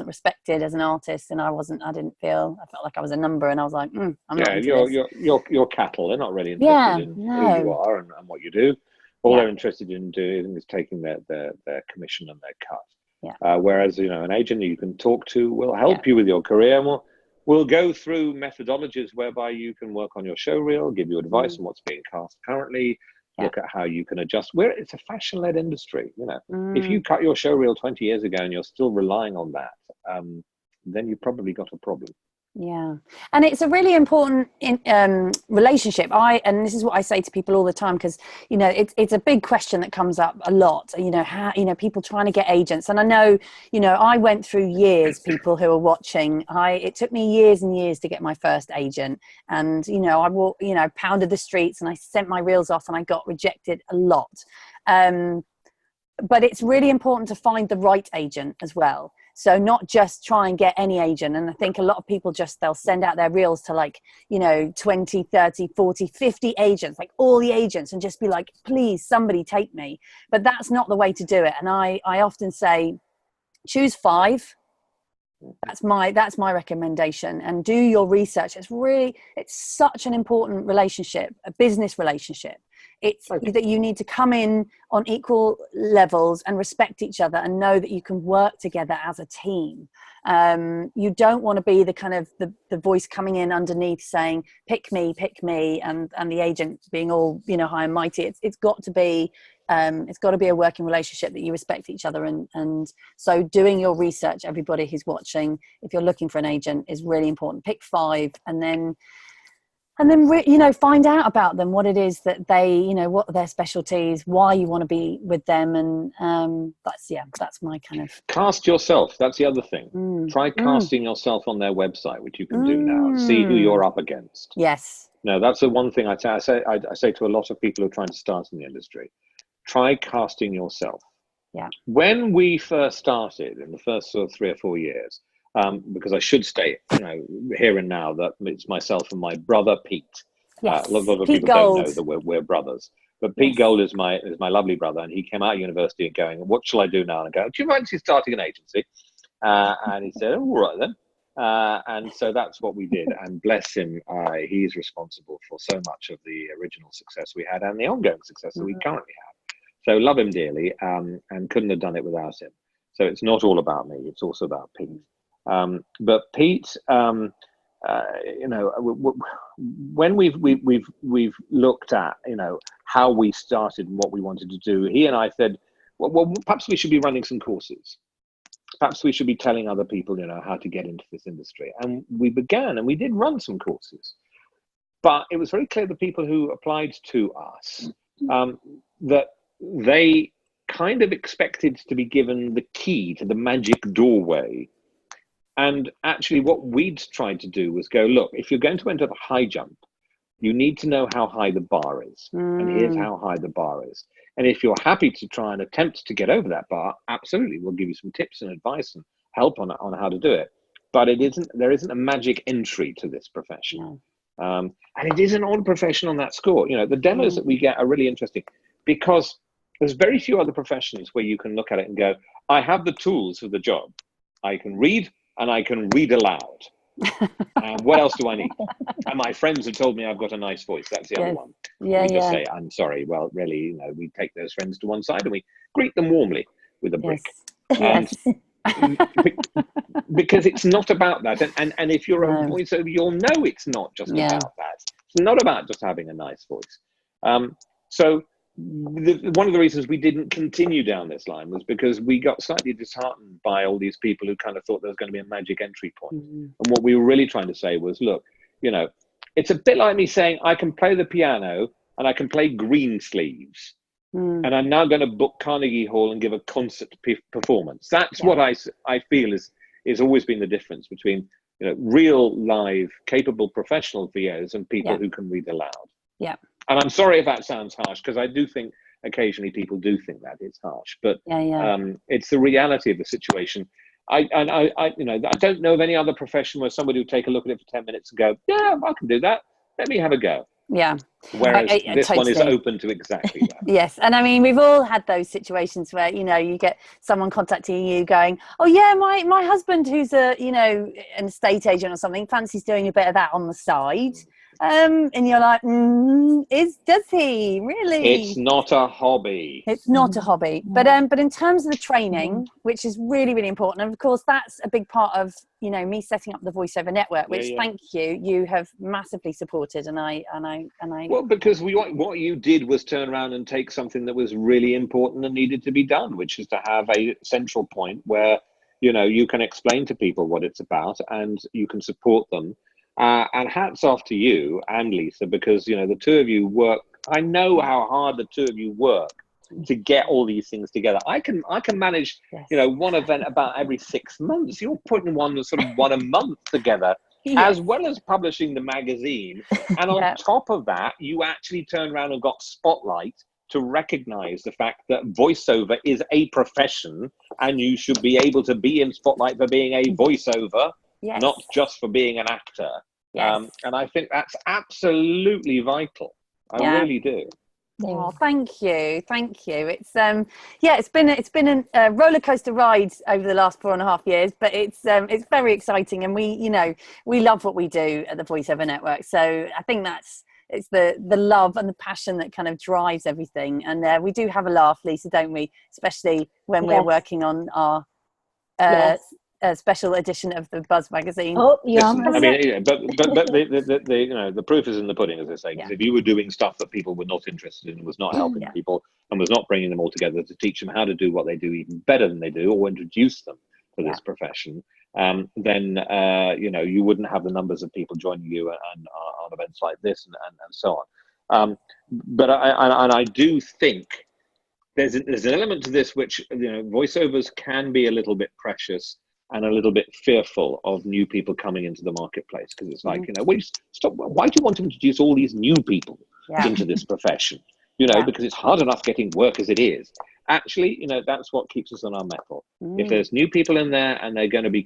respected as an artist, and I felt like I was a number, and I was like, I'm not into this. You're cattle. They're not really interested in who you are and what you do. All they're interested in doing is taking their commission and their cut. Whereas, you know, an agent you can talk to will help you with your career, and we'll go through methodologies whereby you can work on your show reel, give you advice on what's being cast currently, look at how you can adjust. It's a fashion-led industry, you know. If you cut your show reel 20 years ago and you're still relying on that, then you've probably got a problem. Yeah, and it's a really important relationship. And this is what I say to people all the time, because, you know, it's a big question that comes up a lot. You know, how, you know, people trying to get agents, and I know, you know, I went through years. People who are watching, it took me years and years to get my first agent, and you know, I pounded the streets and I sent my reels off, and I got rejected a lot. But it's really important to find the right agent as well. So not just try and get any agent. And I think a lot of people they'll send out their reels to like, 20, 30, 40, 50 agents, like all the agents, and just be like, please, somebody take me. But that's not the way to do it. And I often say, choose 5. That's my recommendation, and do your research. It's such an important relationship, a business relationship. It's that you need to come in on equal levels and respect each other and know that you can work together as a team. You don't want to be the kind of the voice coming in underneath saying, pick me, and the agent being all, high and mighty. It's got to be a working relationship that you respect each other. And so doing your research, everybody who's watching, if you're looking for an agent, is really important. Pick 5 and then find out about them, what it is that they, what are their specialties, why you want to be with them. And that's my kind of... Cast yourself. That's the other thing. Try casting yourself on their website, which you can do now. See who you're up against. Yes. No, that's the one thing I say to a lot of people who are trying to start in the industry. Try casting yourself. Yeah. When we first started, in the first sort of 3 or 4 years, because I should state, here and now, that it's myself and my brother Pete. Yes. A lot of Pete people Gold. don't know that we're brothers. But Pete Gold is my lovely brother, and he came out of university and going, what shall I do now? And I go, do you fancy starting an agency? And he said, all right then. And so that's what we did. And bless him, he's responsible for so much of the original success we had and the ongoing success that we currently have. So love him dearly, and couldn't have done it without him. So it's not all about me; it's also about Pete. But Pete, when we've looked at how we started and what we wanted to do, he and I said, well, perhaps we should be running some courses. Perhaps we should be telling other people, how to get into this industry. And we began, and we did run some courses. But it was very clear the people who applied to us that they kind of expected to be given the key to the magic doorway. And actually what we'd tried to do was go, look, if you're going to enter the high jump, you need to know how high the bar is. And here's how high the bar is. And if you're happy to try and attempt to get over that bar, absolutely, we'll give you some tips and advice and help on how to do it. But there isn't a magic entry to this profession. And it isn't all profession on that score. The demos that we get are really interesting because there's very few other professions where you can look at it and go, I have the tools for the job. I can read and I can read aloud. And what else do I need? And my friends have told me I've got a nice voice. That's the other one. Yeah, we just say, I'm sorry. Well, really, we take those friends to one side and we greet them warmly with a brick. Yes. Because it's not about that. And if you're a voiceover, you'll know it's not just about that. It's not about just having a nice voice. So one of the reasons we didn't continue down this line was because we got slightly disheartened by all these people who kind of thought there was going to be a magic entry point. And what we were really trying to say was, look, it's a bit like me saying I can play the piano and I can play green sleeves. And I'm now going to book Carnegie Hall and give a concert performance. That's what I feel is always been the difference between real live capable professional VOs and people who can read aloud. Yeah. And I'm sorry if that sounds harsh, because I do think occasionally people do think that it's harsh, but it's the reality of the situation. I don't know of any other profession where somebody would take a look at it for 10 minutes and go, yeah, I can do that. Let me have a go. Yeah. Whereas this one is open to exactly that. Yes. And I mean, we've all had those situations where, you get someone contacting you going, oh yeah, my husband who's an estate agent or something fancies doing a bit of that on the side. And you're like, does he really? It's not a hobby. It's not a hobby. But in terms of the training, which is really, really important, and of course that's a big part of me setting up the Voiceover Network, which thank you have massively supported, and I well, because what you did was turn around and take something that was really important and needed to be done, which is to have a central point where you can explain to people what it's about and you can support them. And hats off to you and Lisa, because the two of you work. I know how hard the two of you work to get all these things together. I can manage one event about every 6 months. You're putting one a month together, as well as publishing the magazine. And on top of that, you actually turned around and got Spotlight to recognize the fact that voiceover is a profession and you should be able to be in spotlight for being a voiceover, Yes. not just for being an actor. Yes. And I think that's absolutely vital. I really do. Oh, thank you. It's it's been a roller coaster ride over the last 4.5 years, but it's very exciting, and we love what we do at the Voiceover Network. So I think it's the love and the passion that kind of drives everything. And we do have a laugh, Lisa, don't we? Especially when we're working on our special edition of the Buzz magazine. Oh, Listen, I mean, but the proof is in the pudding, as they say. Because if you were doing stuff that people were not interested in, was not helping people, and was not bringing them all together to teach them how to do what they do even better than they do, or introduce them to this profession, then you wouldn't have the numbers of people joining you and on events like this and so on. But I do think there's an element to this which voiceovers can be a little bit precious and a little bit fearful of new people coming into the marketplace, because it's like, stop. Why do you want to introduce all these new people into this profession? Because it's hard enough getting work as it is. Actually, that's what keeps us on our mettle. If there's new people in there and they're going to be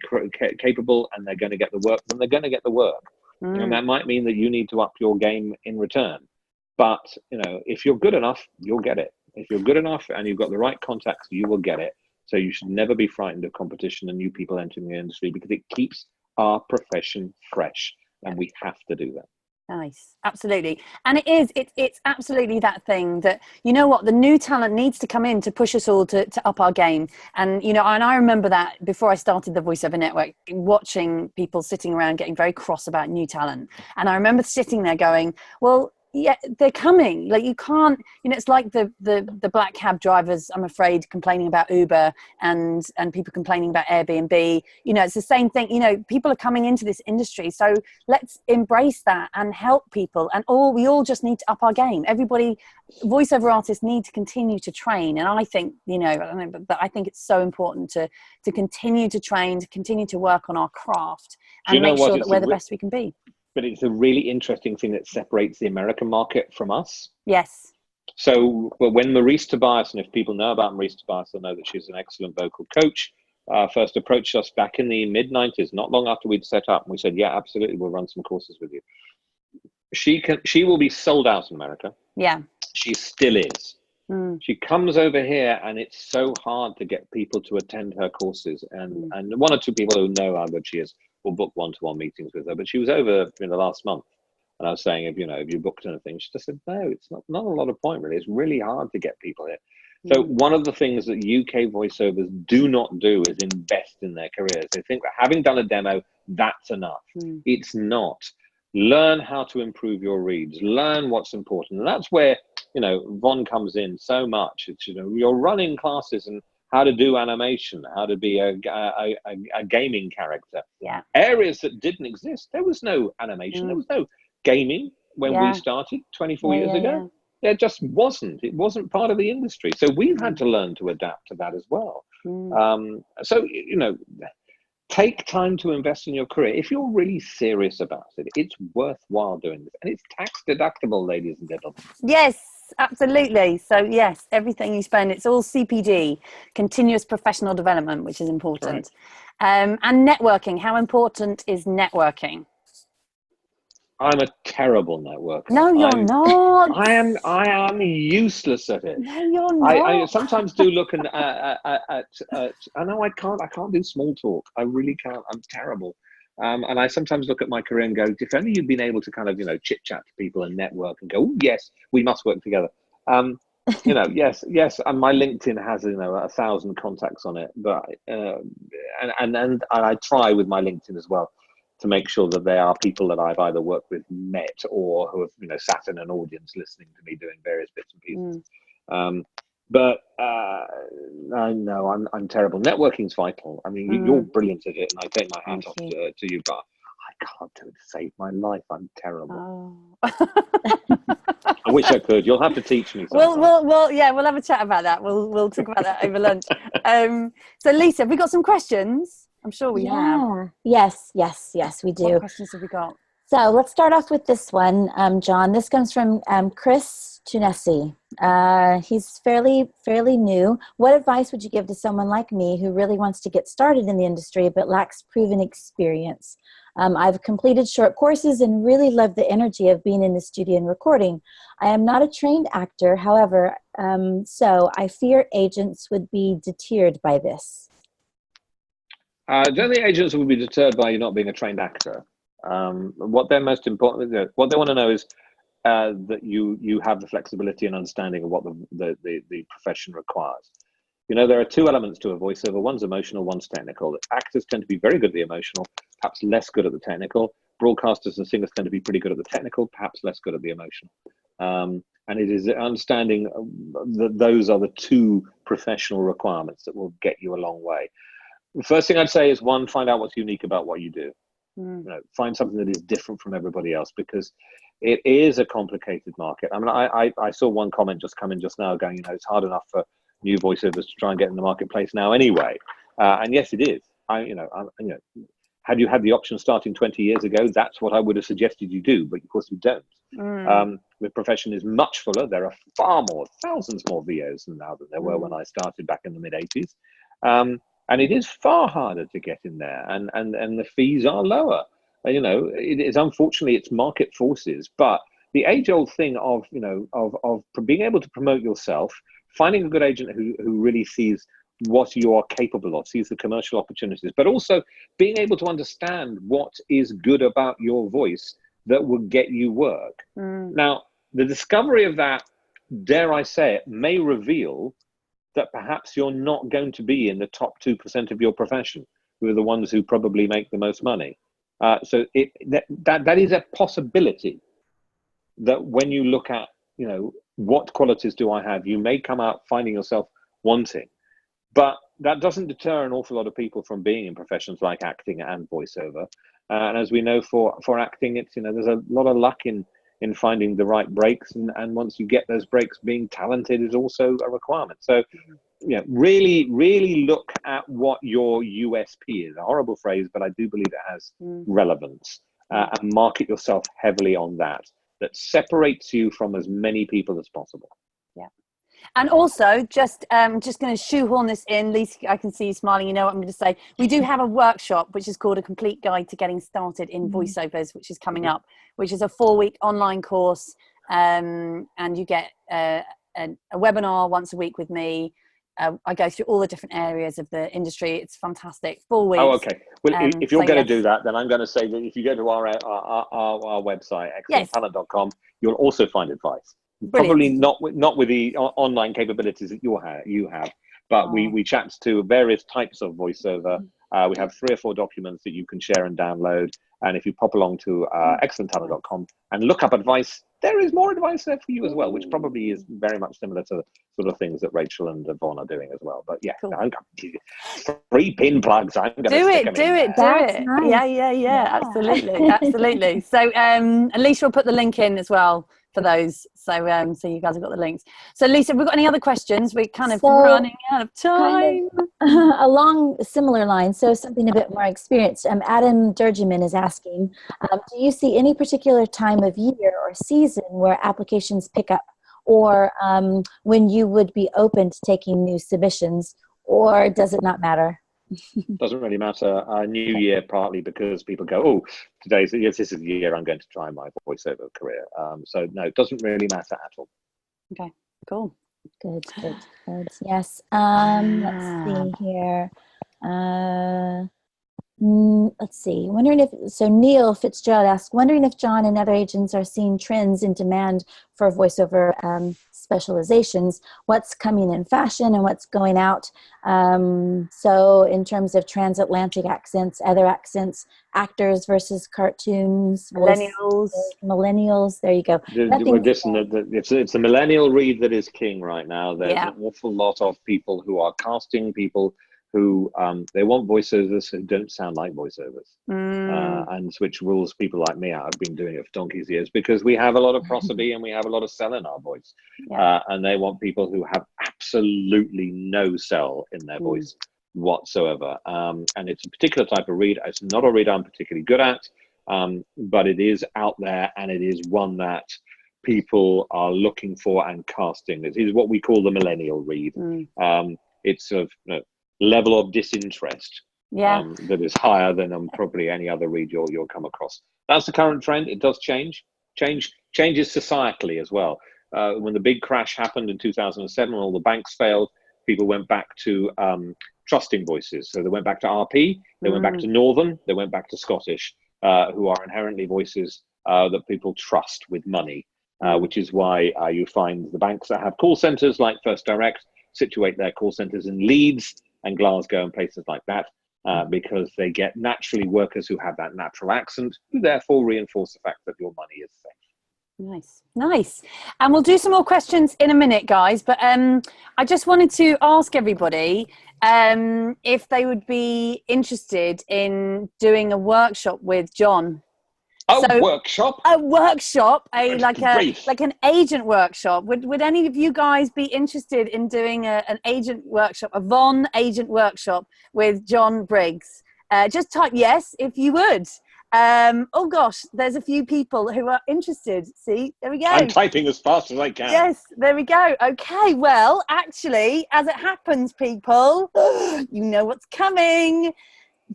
capable and they're going to get the work, then they're going to get the work. And that might mean that you need to up your game in return. But, if you're good enough, you'll get it. If you're good enough and you've got the right contacts, you will get it. So you should never be frightened of competition and new people entering the industry, because it keeps our profession fresh, and we have to do that. Nice. Absolutely. And it's absolutely that thing that, the new talent needs to come in to push us all to up our game. And, and I remember that before I started the Voiceover Network, watching people sitting around getting very cross about new talent. And I remember sitting there going, well, yeah, they're coming. Like, you can't, it's like the black cab drivers, I'm afraid, complaining about Uber and people complaining about Airbnb. It's the same thing. People are coming into this industry. So let's embrace that and help people. And we all just need to up our game. Everybody, voiceover artists need to continue to train. And I think, but I think it's so important to continue to train, to continue to work on our craft and make sure that we're the best we can be. But it's a really interesting thing that separates the American market from us. Yes. So when Maurice Tobias, and if people know about Maurice Tobias, they'll know that she's an excellent vocal coach, first approached us back in the mid-90s, not long after we'd set up. And we said, yeah, absolutely, we'll run some courses with you. She will be sold out in America. Yeah. She still is. She comes over here, and it's so hard to get people to attend her courses. And one or two people who know how good she is will book one-to-one meetings with her. But she was over in the last month, and I was saying, if you booked anything, she just said, no, it's not a lot of point, really. It's really hard to get people here. So one of the things that UK voiceovers do not do is invest in their careers. They think that having done a demo, that's enough. It's not. Learn how to improve your reads. Learn what's important. And that's where, Von comes in so much. It's, you're running classes and how to do animation, how to be a gaming character. Yeah. Areas that didn't exist. There was no animation. There was no gaming when we started 24 years ago. There just wasn't. It wasn't part of the industry. So we've had to learn to adapt to that as well. So, take time to invest in your career. If you're really serious about it, it's worthwhile doing this. And it's tax deductible, ladies and gentlemen. Yes, absolutely. So yes, everything you spend, it's all CPD, continuous professional development, which is important. Right. And networking. How important is networking? I'm a terrible networker. No, you're not. I am useless at it. No, you're not. I sometimes do look at I know I can't do small talk. I really can't. I'm terrible. And I sometimes look at my career and go, if only you'd been able to kind of, chit chat to people and network and go, oh, yes, we must work together. Yes. And my LinkedIn has, 1,000 contacts on it, but, and I try with my LinkedIn as well to make sure that they are people that I've either worked with, met, or who have, sat in an audience listening to me doing various bits and pieces. But I know I'm terrible. Networking's vital. I mean, you're brilliant at it, and I take my hat off to you, but I can't do it to save my life. I'm terrible. I wish I could. You'll have to teach me sometime. We'll have a chat about that. We'll talk about that over lunch. So Lisa, have we got some questions? I'm sure we have. Yes, we do. What questions have we got? So let's start off with this one, Jon. This comes from Chris Tunesi. He's fairly new. What advice would you give to someone like me who really wants to get started in the industry but lacks proven experience? I've completed short courses and really love the energy of being in the studio and recording. I am not a trained actor, however, so I fear agents would be deterred by this. I don't think agents will be deterred by you not being a trained actor. What they're most important, what they want to know is that you have the flexibility and understanding of what the profession requires. You know, there are two elements to a voiceover. One's emotional, one's technical. Actors tend to be very good at the emotional, perhaps less good at the technical. Broadcasters and singers tend to be pretty good at the technical, perhaps less good at the emotional. And it is understanding that those are the two professional requirements that will get you a long way. The first thing I'd say is, one, find out what's unique about what you do. You know, find something that is different from everybody else, because it is a complicated market. I mean, I saw one comment just come in just now going, you know, it's hard enough for new voiceovers to try and get in the marketplace now anyway. And yes, it is. Had you had the option starting 20 years ago, that's what I would have suggested you do, but of course you don't. The profession is much fuller. There are far more, thousands more VOs now than there were when I started back in the mid-80s. And it is far harder to get in there, and the fees are lower. You know, it is, unfortunately, it's market forces, but the age-old thing of, you know, of being able to promote yourself, finding a good agent who really sees what you are capable of, sees the commercial opportunities, but also being able to understand what is good about your voice that will get you work. Now, the discovery of that, dare I say it, may reveal that perhaps you're not going to be in the top 2% of your profession, who are the ones who probably make the most money. So that is a possibility, that when you look at, you know, what qualities do I have, you may come out finding yourself wanting. But that doesn't deter an awful lot of people from being in professions like acting and voiceover. And as we know, for acting, it's, you know, there's a lot of luck in finding the right breaks, and once you get those breaks, being talented is also a requirement. So, you know, really look at what your USP is. A horrible phrase, but I do believe it has relevance, and market yourself heavily on that separates you from as many people as possible. Yeah. And also, just going to shoehorn this in. Lisa, I can see you smiling. You know what I'm going to say. We do have a workshop which is called A Complete Guide to Getting Started in Voiceovers, which is coming up, which is a 4-week online course. And you get a webinar once a week with me. I go through all the different areas of the industry. It's fantastic. 4 weeks. Oh, okay. Well, if you're going to do yes. that, then I'm going to say that if you go to our website, excellenttalent.com, you'll also find advice. Brilliant. Probably not with the online capabilities that you have, but we chat to various types of voiceover. We have 3 or 4 documents that you can share and download. And if you pop along to excellenttalent.com and look up advice, there is more advice there for you as well, which probably is very much similar to the sort of things that Rachel and Yvonne are doing as well. But yeah, cool. 3 pin plugs. I'm going to stick them do it. Nice. Yeah. Absolutely. So Alicia will put the link in as well for those. So you guys have got the links. So Lisa, have we got any other questions? We're kind of running out of time. Along similar lines, so something a bit more experienced. Adam Durgeman is asking, do you see any particular time of year or season where applications pick up, or when you would be open to taking new submissions, or does it not matter? Doesn't really matter. New Year, partly because people go, oh, this is the year I'm going to try my voiceover career. So no, it doesn't really matter at all. Okay, cool. Good. Yes. Let's see here. Let's see. Neil Fitzgerald asks, wondering if Jon and other agents are seeing trends in demand for voiceover specializations. What's coming in fashion and what's going out? So in terms of transatlantic accents, other accents, actors versus cartoons, millennials. There you go. It's the millennial read that is king right now. There's an awful lot of people who are casting people who they want voiceovers who don't sound like voiceovers, and switch rules people like me out. I've been doing it for donkey's years because we have a lot of prosody and we have a lot of sell in our voice, and they want people who have absolutely no sell in their voice whatsoever. And it's a particular type of read. It's not a read I'm particularly good at. but it is out there, and it is one that people are looking for and casting. It is what we call the millennial read. It's a level of disinterest that is higher than probably any other read you'll come across. That's the current trend. It does changes societally as well. When the big crash happened in 2007, when all the banks failed, people went back to trusting voices. So they went back to RP, they went back to Northern, they went back to Scottish, who are inherently voices that people trust with money, which is why you find the banks that have call centres like First Direct situate their call centres in Leeds and Glasgow and places like that, because they get naturally workers who have that natural accent, who therefore reinforce the fact that your money is safe. Nice. And we'll do some more questions in a minute, guys. But I just wanted to ask everybody if they would be interested in doing a workshop with Jon. Workshop? A workshop, like an agent workshop. Would any of you guys be interested in doing an agent workshop, a Von agent workshop with Jon Briggs? Just type yes if you would. Oh gosh, there's a few people who are interested. See, there we go. I'm typing as fast as I can. Yes, there we go. Okay, well, actually, as it happens, people, you know what's coming.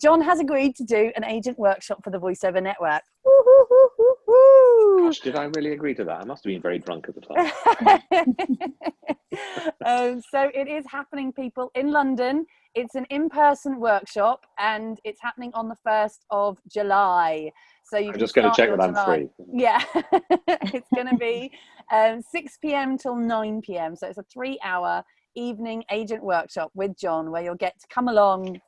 Jon has agreed to do an agent workshop for the Voiceover Network. Gosh, did I really agree to that? I must have been very drunk at the time. So it is happening, people, in London. It's an in-person workshop, and it's happening on the 1st of July. So I'm just going to check that I'm free. Yeah, it's going to be 6 p.m. till 9 p.m. So it's a 3-hour evening agent workshop with Jon, where you'll get to come along.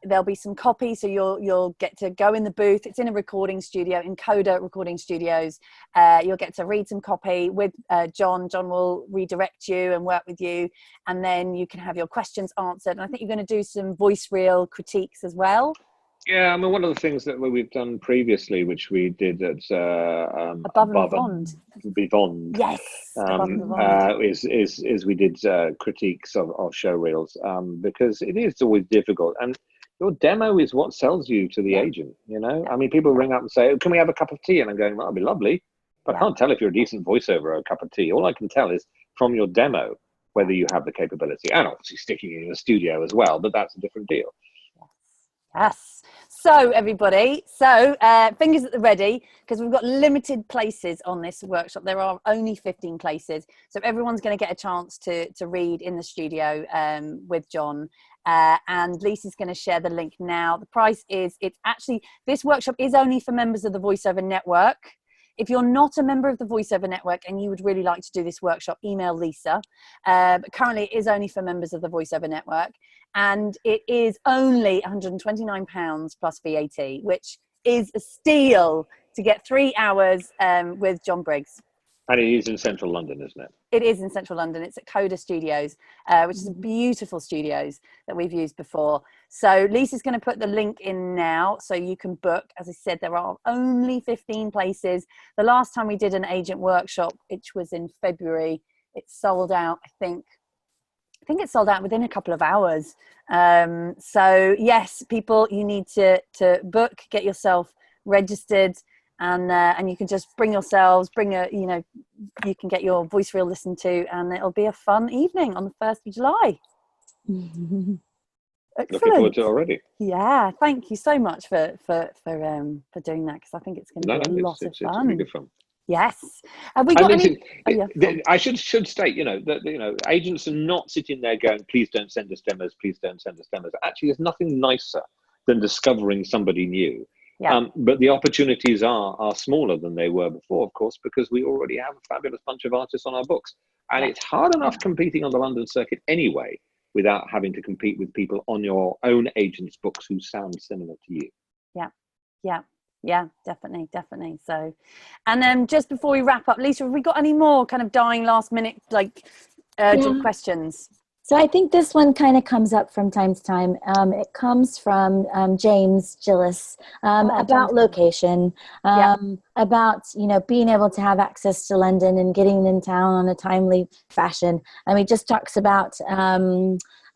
There'll be some copy, so you'll get to go in the booth. It's in a recording studio, in Coda Recording Studios. You'll get to read some copy with Jon. Jon will redirect you and work with you, and then you can have your questions answered. And I think you're going to do some voice reel critiques as well. Yeah, I mean, one of the things that we've done previously, which we did at Above and Beyond. Yes. Is we did critiques of show reels, because it is always difficult, and your demo is what sells you to the agent. I mean, people ring up and say, "Oh, can we have a cup of tea?" And I'm going, "Well, that'd be lovely," but I can't tell if you're a decent voiceover or a cup of tea. All I can tell is from your demo whether you have the capability, and obviously sticking in a studio as well, but that's a different deal. Yes. So everybody, fingers at the ready, because we've got limited places on this workshop. There are only 15 places. So everyone's going to get a chance to read in the studio with Jon. And Lisa's going to share the link now. The price is, this workshop is only for members of the Voiceover Network. If you're not a member of the Voiceover Network and you would really like to do this workshop, email Lisa. But currently it is only for members of the Voiceover Network. And it is only £129 plus VAT, which is a steal to get 3 hours with Jon Briggs. And it is in central London, isn't it? It is in central London. It's at Coda Studios, which is beautiful studios that we've used before. So Lisa's going to put the link in now so you can book. As I said, there are only 15 places. The last time we did an agent workshop, which was in February, it sold out, I think it sold out within a couple of hours. So yes, people, you need to book, get yourself registered. And you can just bring yourselves, you can get your voice reel listened to, and it'll be a fun evening on the 1st of July. Looking forward to it already. Yeah, thank you so much for doing that, because I think it's going to be a lot of fun. It's good fun. Yes. Have we got I should state, that agents are not sitting there going, "Please don't send us demos. Please don't send us demos." Actually, there's nothing nicer than discovering somebody new. Yeah. But the opportunities are smaller than they were before, of course, because we already have a fabulous bunch of artists on our books. And it's hard enough competing on the London circuit anyway, without having to compete with people on your own agent's books who sound similar to you. Yeah, definitely. So, and then just before we wrap up, Lisa, have we got any more kind of dying last minute, urgent questions? So I think this one kind of comes up from time to time. It comes from James Gillis about location, about, being able to have access to London and getting in town on a timely fashion. And he just talks about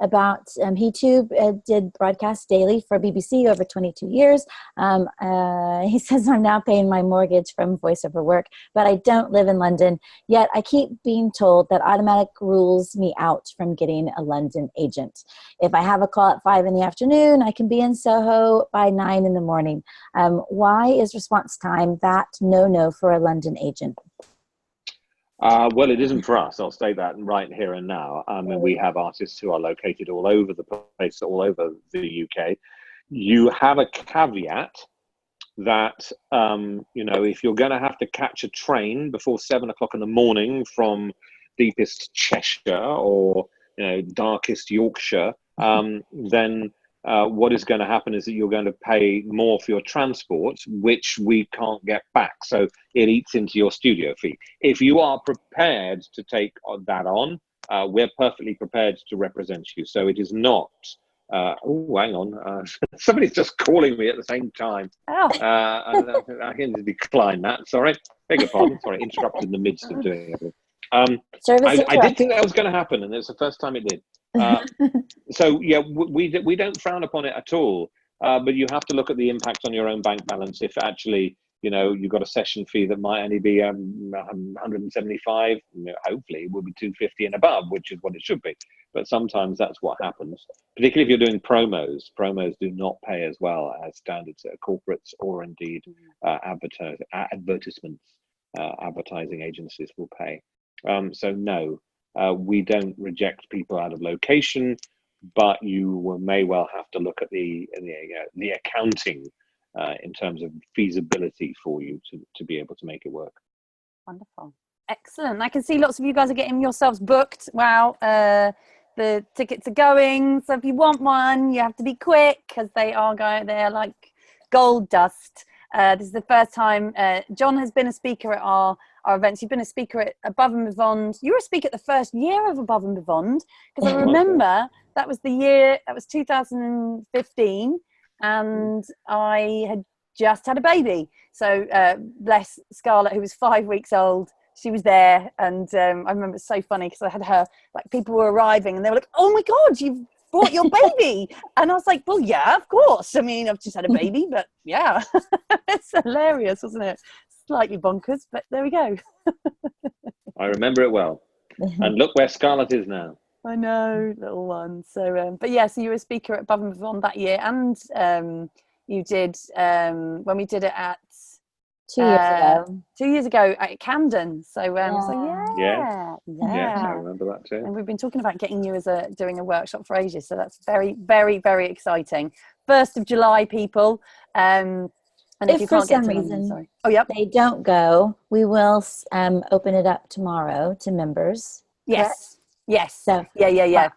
about, he too did broadcast daily for BBC over 22 years. He says, I'm now paying my mortgage from voiceover work, but I don't live in London. Yet I keep being told that automatic rules me out from getting a London agent. If I have a call at 5 in the afternoon, I can be in Soho by 9 in the morning. Why is response time that no for a London agent? Well, it isn't for us. I'll state that right here and now. And we have artists who are located all over the place, all over the UK. You have a caveat that, if you're going to have to catch a train before 7 o'clock in the morning from deepest Cheshire or, darkest Yorkshire, then what is going to happen is that you're going to pay more for your transport, which we can't get back. So it eats into your studio fee. If you are prepared to take that on, we're perfectly prepared to represent you. So it is not. Oh, hang on. Somebody's just calling me at the same time. Oh. I can decline that. Sorry. Beg your pardon. Sorry, interrupted in the midst of doing everything. I did think that was going to happen, and it's the first time it did. So yeah, we don't frown upon it at all, but you have to look at the impact on your own bank balance. If actually you've got a session fee that might only be 175, hopefully it will be 250 and above, which is what it should be. But sometimes that's what happens, particularly if you're doing promos. Promos do not pay as well as standard corporates or indeed advertisements. Advertising agencies will pay. So no. We don't reject people out of location, but you may well have to look at the accounting in terms of feasibility for you to be able to make it work. Wonderful. Excellent. I can see lots of you guys are getting yourselves booked. Wow. The tickets are going. So if you want one, you have to be quick because they're like gold dust. This is the first time Jon has been a speaker at our events. You've been a speaker at Above and Beyond. You were a speaker at the first year of Above and Beyond, because I remember that was 2015, and I had just had a baby. So bless Scarlett, who was 5 weeks old. She was there, and I remember it's so funny because I had her, like, people were arriving and they were like, "Oh my God, you've brought your baby." And I was like, well, yeah, of course. I mean, I've just had a baby, but yeah. It's hilarious, wasn't it? Slightly bonkers, but there we go. I remember it well. And look where Scarlett is now. I know, little one. So, but yeah, so you were a speaker at Above and Beyond that year, and you did, when we did it at 2 years ago. 2 years ago at Camden. So, Yes, I remember that too. And we've been talking about getting you doing a workshop for ages. So that's very, very, very exciting. 1st of July, people. And if you for can't get some to reason London, sorry. they don't go, we will open it up tomorrow to members. Yes. Correct? Yes. So Yeah.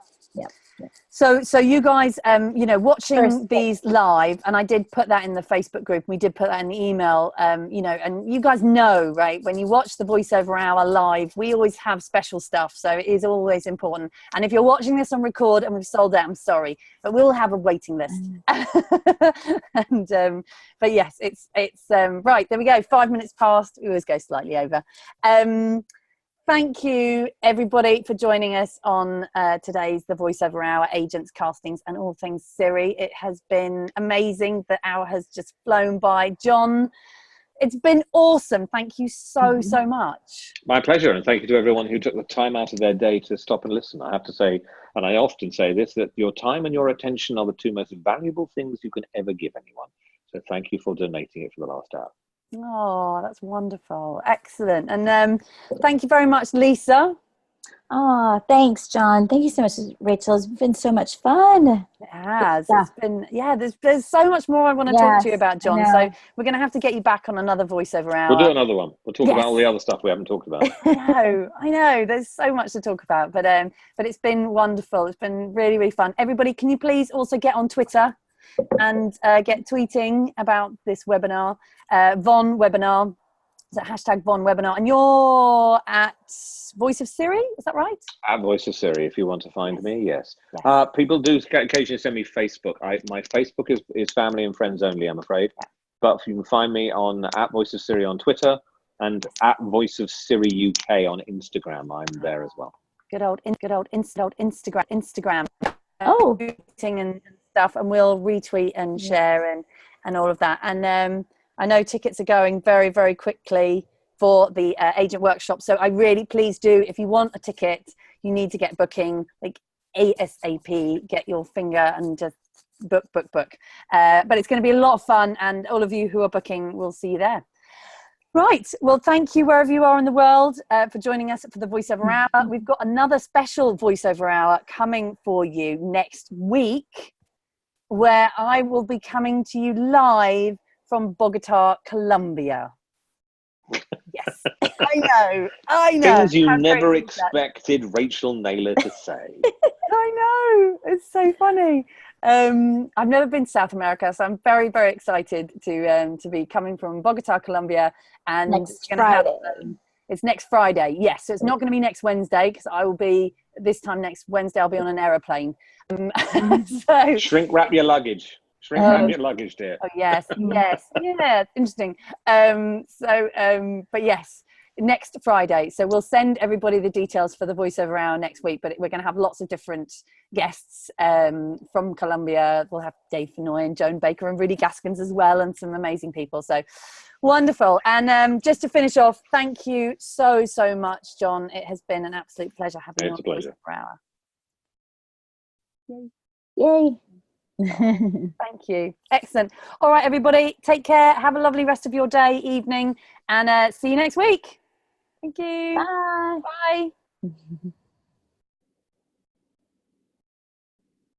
So you guys, watching these live, and I did put that in the Facebook group, we did put that in the email, and you guys know, right, when you watch the Voiceover Hour live, we always have special stuff. So it is always important. And if you're watching this on record and we've sold out, I'm sorry, but we'll have a waiting list. And, but yes, it's right, there we go. 5 minutes past, we always go slightly over. Thank you, everybody, for joining us on today's The Voiceover Hour, Agents, Castings, and all things Siri. It has been amazing. The hour has just flown by. Jon, it's been awesome. Thank you so much. My pleasure, and thank you to everyone who took the time out of their day to stop and listen. I have to say, and I often say this, that your time and your attention are the two most valuable things you can ever give anyone. So thank you for donating it for the last hour. Oh, that's wonderful. Excellent. And thank you very much, Lisa. Oh, thanks, Jon. Thank you so much, Rachel. It's been so much fun. It has. It's been, there's so much more I want to talk to you about, Jon. So we're going to have to get you back on another Voiceover Hour. We'll do another one. We'll talk about all the other stuff we haven't talked about. I know. There's so much to talk about, but it's been wonderful. It's been really, really fun. Everybody, can you please also get on Twitter and get tweeting about this webinar, Von Webinar. So # Von Webinar, and you're at Voice of Siri, is that right? At Voice of Siri, if you want to find me, yes. People do occasionally send me Facebook. My Facebook is family and friends only, I'm afraid. But you can find me on at Voice of Siri on Twitter and at Voice of Siri UK on Instagram. I'm there as well. Good old Instagram. Oh, and stuff, and we'll retweet and share and all of that. And I know tickets are going very, very quickly for the agent workshop. So I really, please do, if you want a ticket, you need to get booking like ASAP, get your finger and just book. But it's going to be a lot of fun, and all of you who are booking, we'll see you there. Right. Well, thank you wherever you are in the world for joining us for the Voiceover Hour. We've got another special Voiceover Hour coming for you next week, where I will be coming to you live from Bogota, Colombia. Yes, I know. Things you How never crazy is that? expected Rachel Naylor to say. I know, it's so funny. I've never been to South America, so I'm very, very excited to be coming from Bogota, Colombia, and next Friday. It's next Friday, yes. So it's not going to be next Wednesday, because I will be this time next Wednesday. I'll be on an aeroplane. So Shrink wrap your luggage. Wrap your luggage, dear. oh yes, yeah, interesting. But yes, next Friday. So we'll send everybody the details for the Voiceover Hour next week, but we're going to have lots of different guests from Colombia. We'll have Dave Fenoy and Joan Baker and Rudy Gaskins as well, and some amazing people. So wonderful. And just to finish off, thank you so much, Jon. It has been an absolute pleasure having you on the Voiceover Hour. Yay. Thank you. Excellent. All right, everybody, take care. Have a lovely rest of your day, evening, and see you next week. Thank you. Bye. Bye.